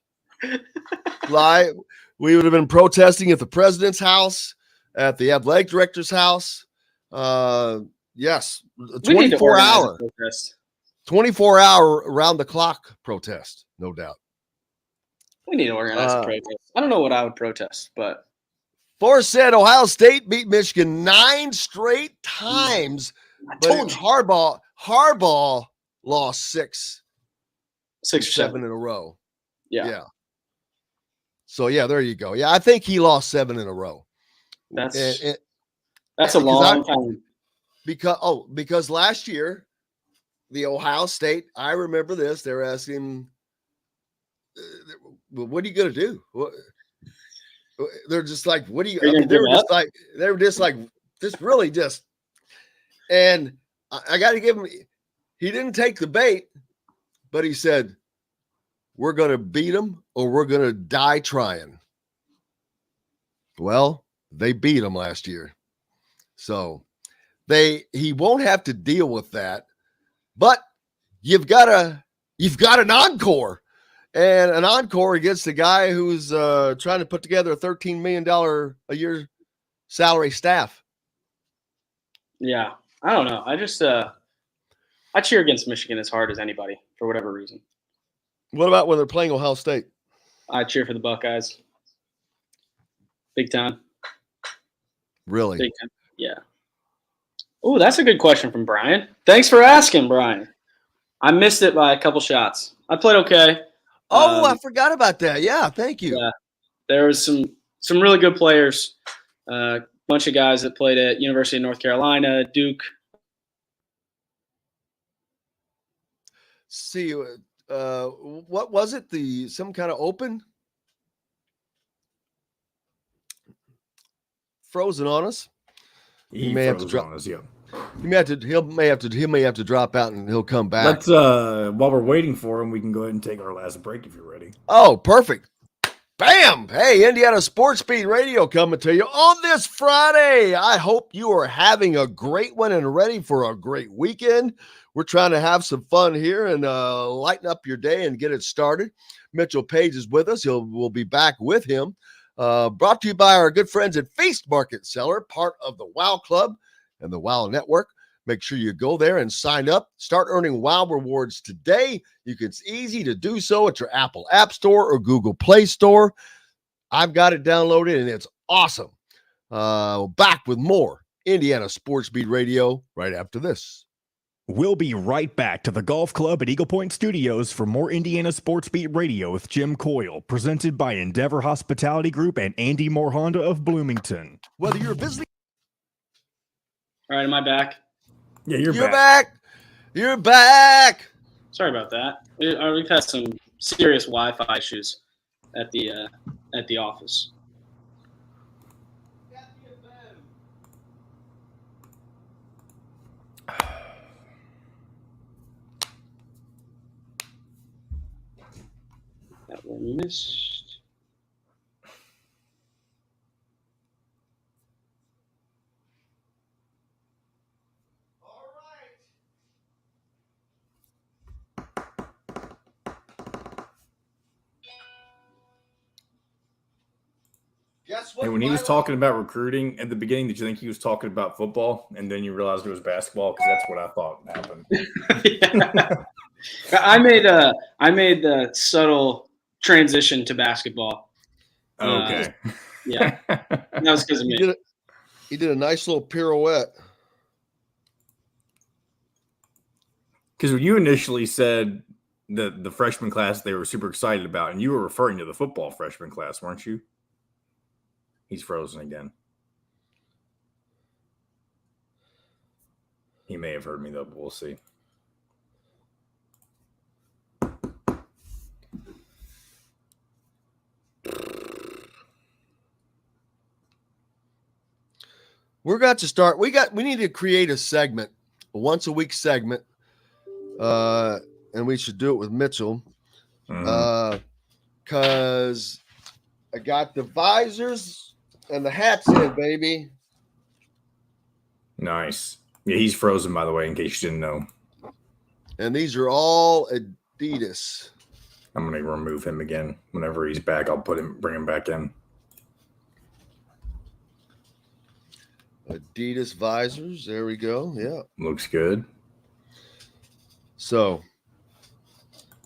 We would have been protesting at the president's house, at the athletic director's house. Yes, 24-hour 24-hour around the clock protest, no doubt. We need to organize a protest. I don't know what I would protest, but Forrest said Ohio State beat Michigan 9 straight times, but Harbaugh lost 6 or 7 in a row. Yeah. So there you go. Yeah, I think he lost 7 in a row. That's a long time. Because last year, the Ohio State, I remember this. They're asking him, "What are you going to do?" They're just like, "What do you?" They were just like, this really just. And I got to give him. He didn't take the bait, but he said, "We're going to beat them, or we're going to die trying." Well, they beat them last year, so he won't have to deal with that. But you've got an encore, and an encore against a guy who's trying to put together a $13 million a year salary staff. Yeah, I don't know. I just I cheer against Michigan as hard as anybody for whatever reason. What about when they're playing Ohio State? I cheer for the Buckeyes. Big time. Really? Big time. Yeah. Oh, that's a good question from Brian. Thanks for asking, Brian. I missed it by a couple shots. I played okay. I forgot about that. Yeah, thank you. Yeah, there was some really good players. Bunch of guys that played at University of North Carolina, Duke. See, what was it? Some kind of open? Frozen on us. He may have to froze drop on us, yeah. He may have to drop out and he'll come back. Let's while we're waiting for him, we can go ahead and take our last break if you're ready. Oh, perfect. Bam! Hey, Indiana Sports Beat Radio coming to you on this Friday. I hope you are having a great one and ready for a great weekend. We're trying to have some fun here and lighten up your day and get it started. Mitchell Paige is with us. We'll be back with him. Brought to you by our good friends at Feast Market Cellar, part of the WOW Club and the WOW Network. Make sure you go there and sign up. Start earning WOW rewards today. It's easy to do so at your Apple App Store or Google Play Store. I've got it downloaded, and it's awesome. Back with more Indiana Sports Beat Radio right after this. We'll be right back to the Golf Club at Eagle Point Studios for more Indiana Sports Beat Radio with Jim Coyle, presented by Endeavor Hospitality Group and Andy Moore Honda of Bloomington. Whether you're visiting... All right, am I back? Yeah, you're back. You're back. Sorry about that. We've had some serious Wi-Fi issues at the office. That one missed. Hey, when he was talking about recruiting at the beginning, did you think he was talking about football, and then you realized it was basketball? Because that's what I thought happened. I made the subtle transition to basketball. Okay. Yeah, that was because of me. He did a nice little pirouette. Because when you initially said the freshman class they were super excited about, and you were referring to the football freshman class, weren't you? He's frozen again. He may have heard me, though, but we'll see. We're going to start. We need to create a segment, a once a week segment, and we should do it with Mitchell, because I got the visors and the hats in, baby. Nice. Yeah, he's frozen, by the way, in case you didn't know. And these are all Adidas. I'm going to remove him again. Whenever he's back, I'll bring him back in. Adidas visors. There we go. Yeah. Looks good. So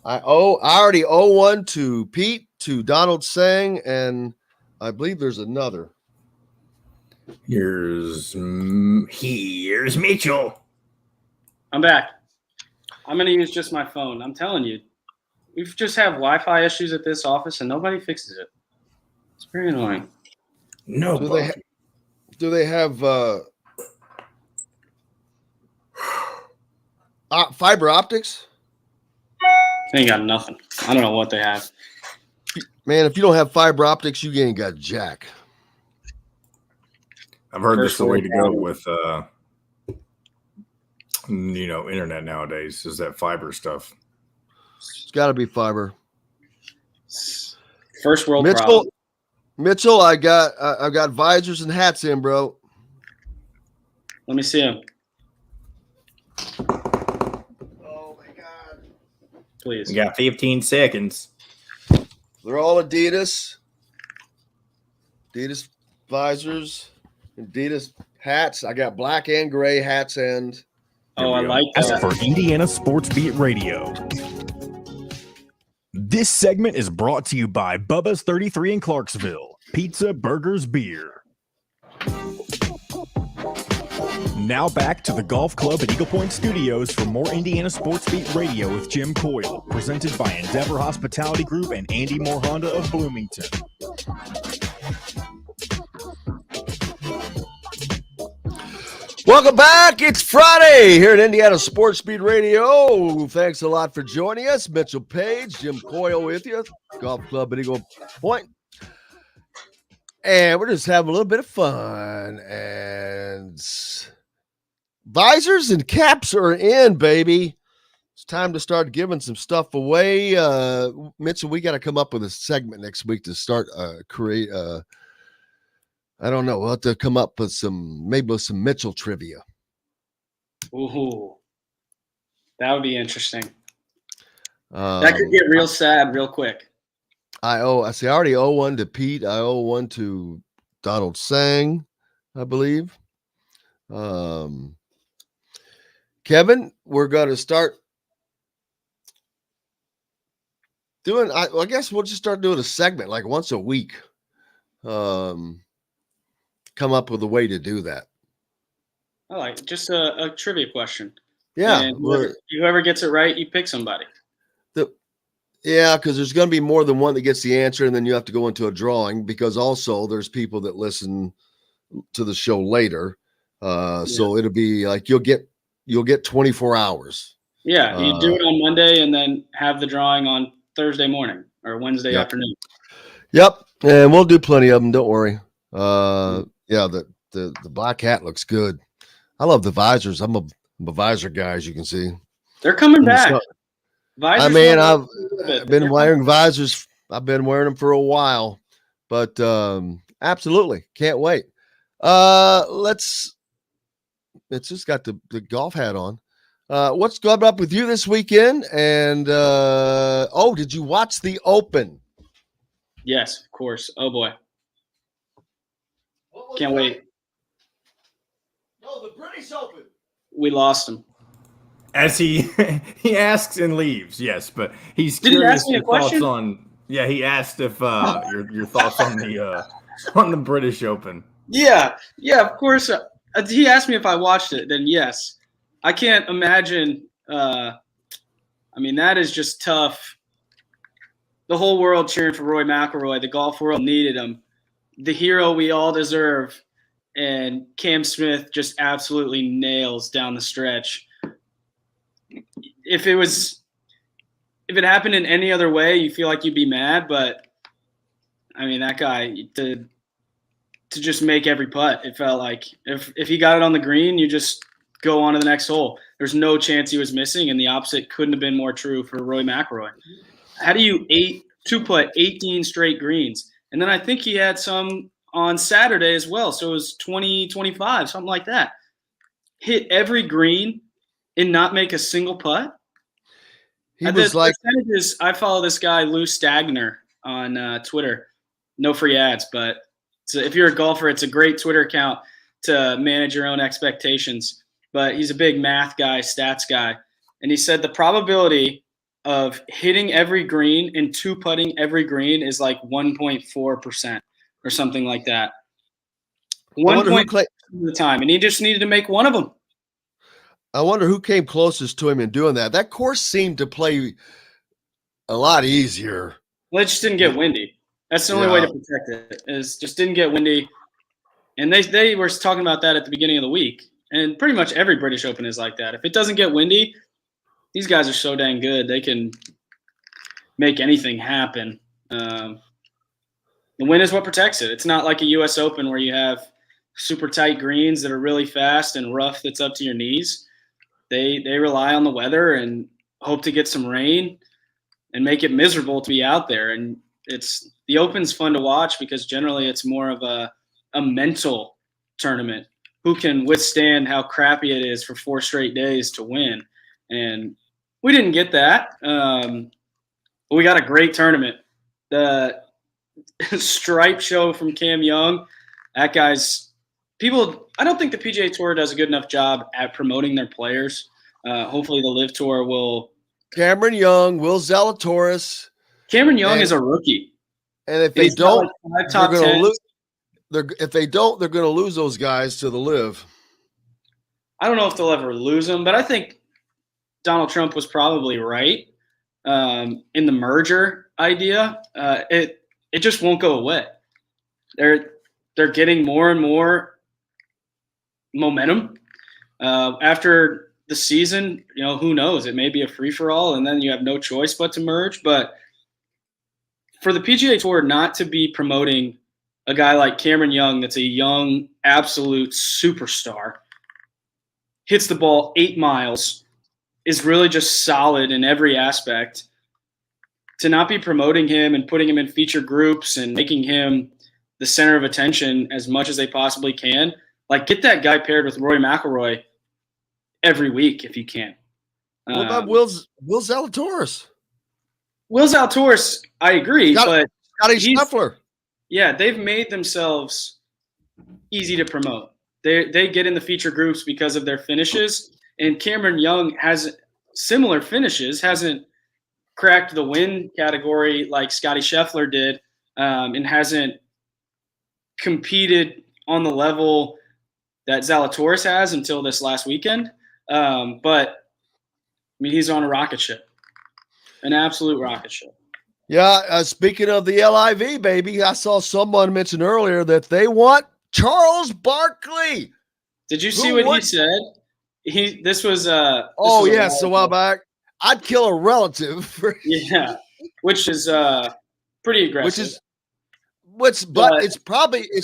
I already owe one to Pete, to Donald Sang, and I believe there's another. Here's Mitchell. I'm back. I'm going to use just my phone. I'm telling you, we just have Wi-Fi issues at this office, and nobody fixes it. It's very annoying. No. Do they have fiber optics? They ain't got nothing. I don't know what they have. Man, if you don't have fiber optics, you ain't got jack. I've heard this is the way to go with, internet nowadays is that fiber stuff. It's got to be fiber. First world problem. Mitchell, I got visors and hats in, bro. Let me see them. Oh my God! Please. You got 15 seconds. They're all Adidas visors, Adidas hats. I got black and gray hats, and I like that. For Indiana Sports Beat Radio. This segment is brought to you by Bubba's 33 in Clarksville. Pizza, burgers, beer. Now back to the Golf Club at Eagle Point Studios for more Indiana Sports Beat Radio with Jim Coyle, presented by Endeavor Hospitality Group and Andy Moore Honda of Bloomington. Welcome back. It's Friday here at Indiana Sports Beat Radio. Thanks a lot for joining us. Mitchell Paige, Jim Coyle with you, Golf Club at Eagle Point. And we're just having a little bit of fun. And visors and caps are in, baby. It's time to start giving some stuff away. Mitchell, we got to come up with a segment next week to start create. I don't know. We'll have to come up with some Mitchell trivia. Ooh, that would be interesting. That could get real sad real quick. I already owe one to Pete. I owe one to Donald Sang, I believe. Kevin, we're going to start doing, I guess we'll just start doing a segment like once a week. Come up with a way to do that. I like just a trivia question. Yeah. And whoever gets it right, you pick somebody. Yeah, because there's going to be more than one that gets the answer, and then you have to go into a drawing because also there's people that listen to the show later. So it'll be like you'll get 24 hours. Yeah, you do it on Monday and then have the drawing on Thursday morning or Wednesday afternoon. Yep, and we'll do plenty of them. Don't worry. Yeah, the black hat looks good. I love the visors. I'm a visor guy, as you can see. They're coming back. Visors, I mean, I've been wearing visors. I've been wearing them for a while, but absolutely can't wait. It's just got the golf hat on. What's going up with you this weekend? And did you watch the Open? Yes, of course. Oh boy, can't wait. No, the British Open. We lost him. As he asks and leaves, yes, but he's Did curious he ask me a question? thoughts on. Yeah, he asked if your thoughts on the British Open. Yeah, of course. He asked me if I watched it. Then yes, I can't imagine. I mean, that is just tough. The whole world cheering for Roy McIlroy. The golf world needed him. The hero we all deserve. And Cam Smith just absolutely nails down the stretch. If it happened in any other way, you feel like you'd be mad, but I mean, that guy to just make every putt, it felt like if he got it on the green, you just go on to the next hole. There's no chance he was missing, and the opposite couldn't have been more true for Roy McIlroy. How do you putt 18 straight greens? And then I think he had some on Saturday as well. So it was 20, 25, something like that. Hit every green and not make a single putt. He was like, I follow this guy, Lou Stagner, on Twitter. No free ads, but if you're a golfer, it's a great Twitter account to manage your own expectations. But he's a big math guy, stats guy. And he said the probability of hitting every green and two putting every green is like 1.4% or something like that. 1.4% of the time. And he just needed to make one of them. I wonder who came closest to him in doing that. That course seemed to play a lot easier. Well, it just didn't get windy. That's the only way to protect it, is just didn't get windy. And they were talking about that at the beginning of the week. And pretty much every British Open is like that. If it doesn't get windy, these guys are so dang good. They can make anything happen. The wind is what protects it. It's not like a U.S. Open where you have super tight greens that are really fast and rough that's up to your knees. They rely on the weather and hope to get some rain and make it miserable to be out there. And the Open's fun to watch because generally it's more of a mental tournament. Who can withstand how crappy it is for 4 straight days to win? And we didn't get that. But we got a great tournament. The stripe show from Cam Young, that guy's people. I don't think the PGA Tour does a good enough job at promoting their players. Hopefully the Live Tour will. Cameron Young, Will Zalatoris. Cameron Young is a rookie. And if they don't, they're going to lose. If they don't, they're going to lose those guys to the Live. I don't know if they'll ever lose him, but I think Donald Trump was probably right in the merger idea. It just won't go away. They're getting more and more momentum after the season. Who knows? It may be a free for all, and then you have no choice but to merge. But for the PGA Tour not to be promoting a guy like Cameron Young, that's a young, absolute superstar, hits the ball 8 miles, is really just solid in every aspect, to not be promoting him and putting him in feature groups and making him the center of attention as much as they possibly can. Like, get that guy paired with Rory McIlroy every week if you can. What about Will Zalatoris? Will Zalatoris, I agree, but Scotty Scheffler. Yeah, they've made themselves easy to promote. They get in the feature groups because of their finishes, and Cameron Young has similar finishes, hasn't cracked the win category like Scotty Scheffler did, and hasn't competed on the level that Zalatoris has until this last weekend. But I mean, he's on a rocket ship, an absolute rocket ship. Yeah. Speaking of the LIV, baby, I saw someone mention earlier that they want Charles Barkley. Did you see what he said? This was a while back. I'd kill a relative. Yeah, which is pretty aggressive. But it's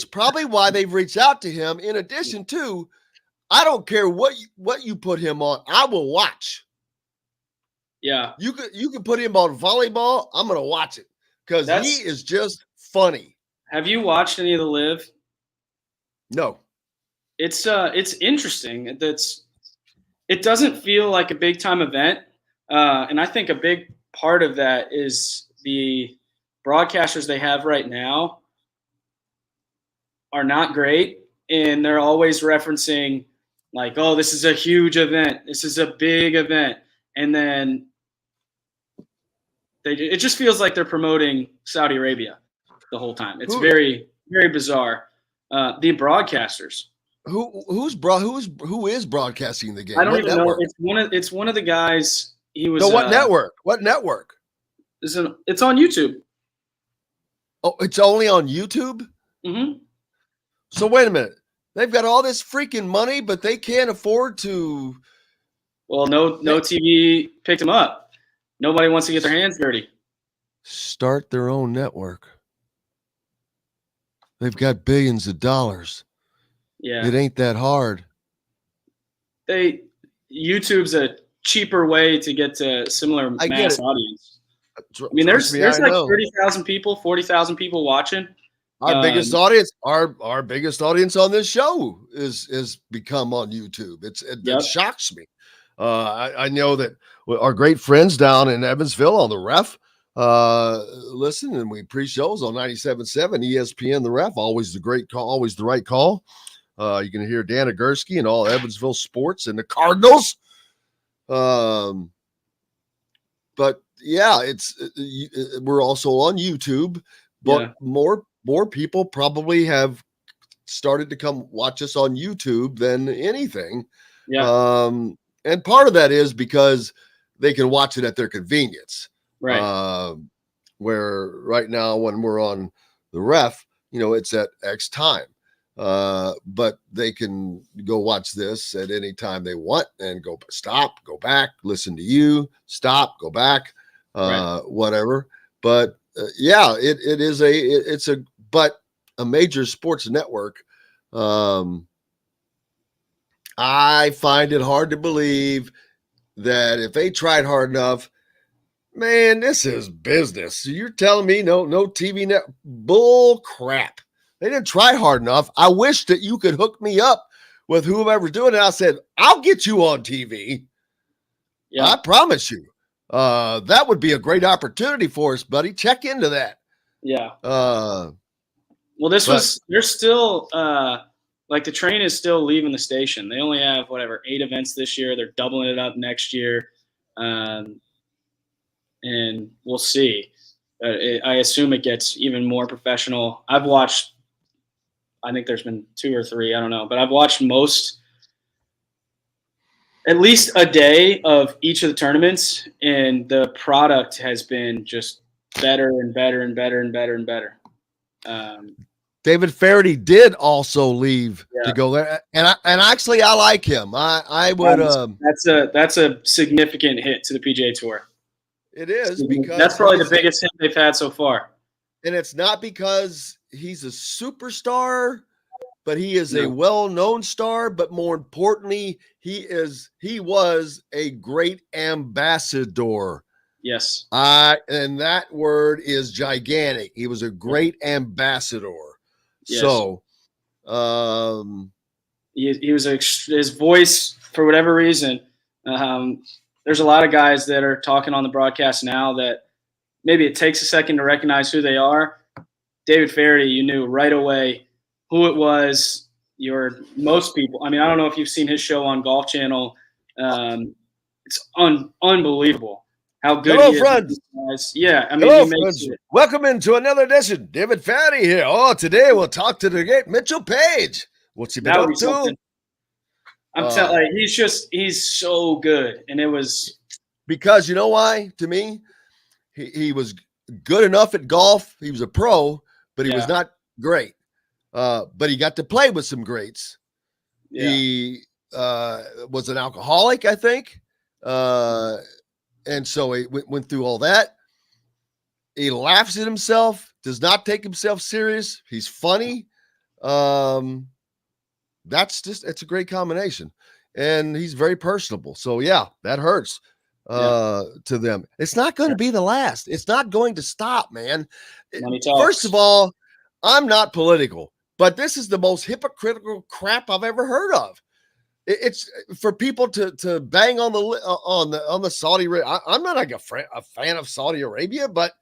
probably why they've reached out to him. In addition to, I don't care what you put him on, I will watch. Yeah, you can put him on volleyball. I'm gonna watch it because he is just funny. Have you watched any of the Live? No. It's interesting. It doesn't feel like a big time event, and I think a big part of that is the broadcasters they have right now are not great, and they're always referencing like, oh, this is a huge event, this is a big event, and then it just feels like they're promoting Saudi Arabia the whole time. It's very, very bizarre. The broadcasters. Who is broadcasting the game? I don't even know. It's one of the guys. He was. No, what network? What network? It's on YouTube. Oh, it's only on YouTube? Mm-hmm. So wait a minute. They've got all this freaking money, but they can't afford to. Well, no TV picked them up. Nobody wants to get their hands dirty. Start their own network. They've got billions of dollars. Yeah. It ain't that hard. YouTube's a cheaper way to get to similar mass audience. I mean, there's like 30,000 people, 40,000 people watching. Our biggest audience, our biggest audience on this show is become on YouTube. It shocks me. I know that our great friends down in Evansville on the Ref listen, and we pre-shows on 97.7 ESPN. The Ref, always the great call, always the right call. You can hear Dan Agursky and all Evansville sports and the Cardinals. But yeah, we're also on YouTube, but more people probably have started to come watch us on YouTube than anything. Yeah. And part of that is because they can watch it at their convenience. Right. Where right now when we're on the Ref, it's at X time. But they can go watch this at any time they want and stop, go back, listen to you, stop, go back, whatever. But it's a major sports network. I find it hard to believe that if they tried hard enough, man, this is business. You're telling me no TV net bull crap. They didn't try hard enough. I wish that you could hook me up with whoever's doing it. I said, I'll get you on TV. Yeah. I promise you. That would be a great opportunity for us, buddy. Check into that. Yeah. Well, they're still, like the train is still leaving the station. They only have 8 events this year. They're doubling it up next year. And we'll see. I assume it gets even more professional. I think there's been 2 or 3, I don't know, but I've watched most at least a day of each of the tournaments, and the product has been just better and better and better and better and better. David Faraday did also leave Yeah. to go there, and actually I like him. I would. That's a significant hit to the PGA Tour. It is because that's probably the biggest hit they've had so far. And it's not because he's a superstar, but he is a well-known star. But more importantly, he was a great ambassador. Yes. And that word is gigantic. He was a great ambassador. Yes. So, he was his voice for whatever reason. There's a lot of guys that are talking on the broadcast now that maybe it takes a second to recognize who they are. David Faraday, you knew right away who it was. Most people. I mean, I don't know if you've seen his show on Golf Channel. It's unbelievable how good hello, he is. friends. Yeah, I mean, hello, he makes friends. it. Welcome into another edition. David Faraday here. Oh, today we'll talk to the great Mitchell Paige. What's he been That up would be to? something. I'm telling you, he's so good. And it was because you know why? To me, he was good enough at golf. He was a pro, but he was not great. But he got to play with some greats. Yeah. He was an alcoholic, I think. And so he went through all that. He laughs at himself, does not take himself serious. He's funny. It's a great combination, and he's very personable. So yeah, that hurts to them. It's not going to be the last. It's not going to stop, man. First of all, I'm not political, but this is the most hypocritical crap I've ever heard of. It's for people to bang on the Saudi. I'm not like a fan of Saudi Arabia, but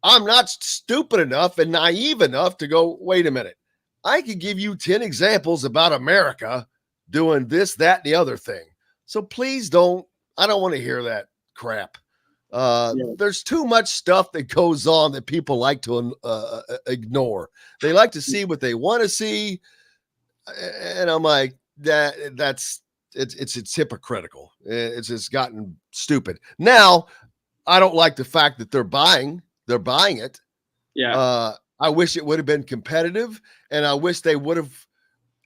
I'm not stupid enough and naive enough to go, wait a minute. I could give you 10 examples about America doing this, that, and the other thing. So please I don't want to hear that crap. There's too much stuff that goes on that people like to ignore. They like to see what they want to see. And I'm like, it's hypocritical. It's just gotten stupid. Now, I don't like the fact that they're buying it. Yeah. I wish it would have been competitive, and I wish they would have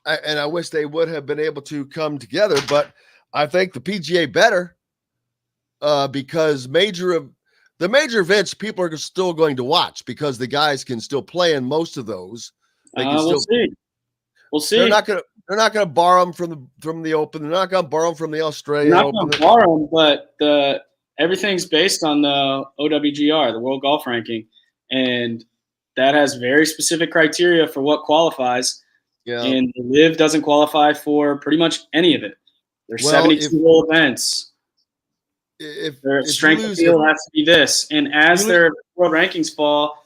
been able to come together. But I think the PGA better because the major events people are still going to watch because the guys can still play in most of those. We'll see. We'll see. They're not going to borrow them from the Open. They're not going to borrow them from the Australian They're not Open. going to borrow them, but everything's based on the OWGR, the World Golf Ranking, and that has very specific criteria for what qualifies. Yeah. And the LIV doesn't qualify for pretty much any of it. There's 72-hole events. Their strength of field has to be this. And as their world rankings fall,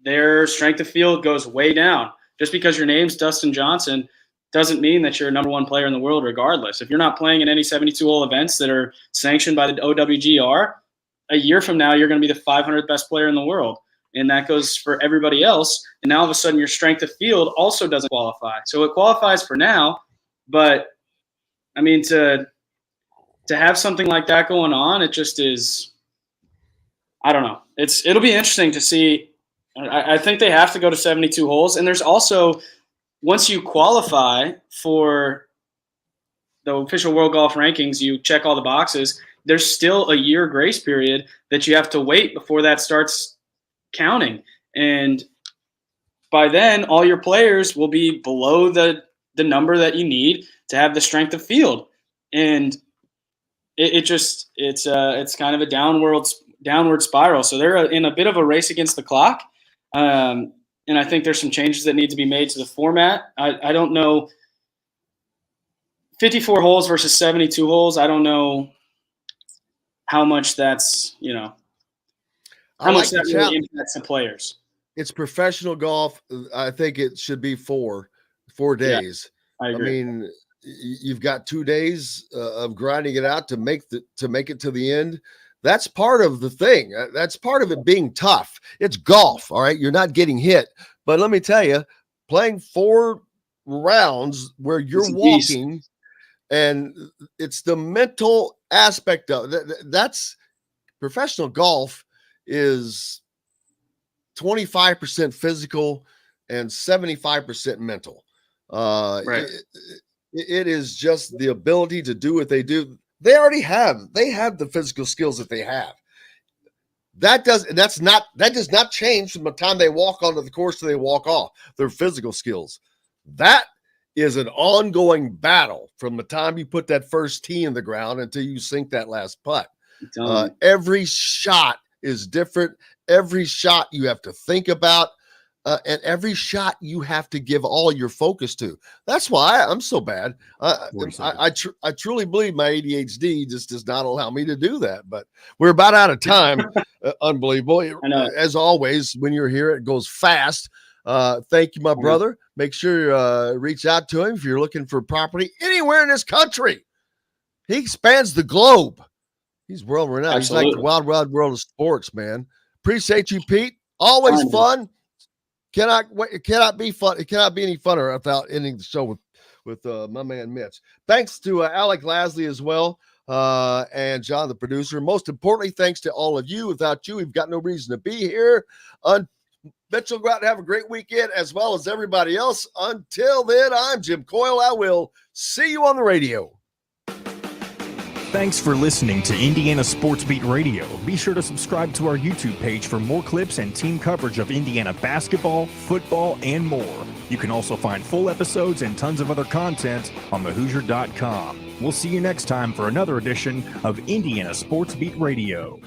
their strength of field goes way down. Just because your name's Dustin Johnson doesn't mean that you're a number one player in the world regardless. If you're not playing in any 72-hole events that are sanctioned by the OWGR, a year from now, you're going to be the 500th best player in the world. And that goes for everybody else. And now all of a sudden your strength of field also doesn't qualify. So it qualifies for now, but I mean, to have something like that going on, it just is, I don't know. It'll be interesting to see. I think they have to go to 72 holes. And there's also, once you qualify for the official World Golf Rankings, you check all the boxes. There's still a year grace period that you have to wait before that starts counting, and by then all your players will be below the number that you need to have the strength of field, and it's kind of a downward spiral. So they're in a bit of a race against the clock, and I think there's some changes that need to be made to the format. I don't know, 54 holes versus 72 holes. I don't know how much that's how much that really impacts the players. It's professional golf. I think it should be 4 days. Yeah, I agree. I mean, you've got 2 days of grinding it out to make it to the end. That's part of the thing. That's part of it being tough. It's golf, all right? You're not getting hit. But let me tell you, playing 4 rounds where you're walking And it's the mental aspect of that's professional golf is 25% physical and 75% mental. Right. It is just the ability to do what they do. They already have. They have the physical skills that they have. That does not change from the time they walk onto the course to they walk off. Their physical skills. That is an ongoing battle from the time you put that first tee in the ground until you sink that last putt. Every shot is different. Every shot you have to think about, and every shot you have to give all your focus to. That's why I'm so bad. I truly believe my ADHD just does not allow me to do that. But we're about out of time. Unbelievable. I know. As always, when you're here, it goes fast. Thank you, my brother. Make sure you reach out to him if you're looking for property anywhere in this country. He spans the globe. He's world renowned. Absolutely. He's like the wild, wild world of sports, man. Appreciate you, Pete. Always fun. It cannot be fun. It cannot be any funner without ending the show with my man Mitch. Thanks to Alec, Lasley as well, and John, the producer. Most importantly, thanks to all of you. Without you, we've got no reason to be here. Mitch will go out and have a great weekend as well as everybody else. Until then, I'm Jim Coyle. I will see you on the radio. Thanks for listening to Indiana Sports Beat Radio. Be sure to subscribe to our YouTube page for more clips and team coverage of Indiana basketball, football, and more. You can also find full episodes and tons of other content on thehoosier.com. We'll see you next time for another edition of Indiana Sports Beat Radio.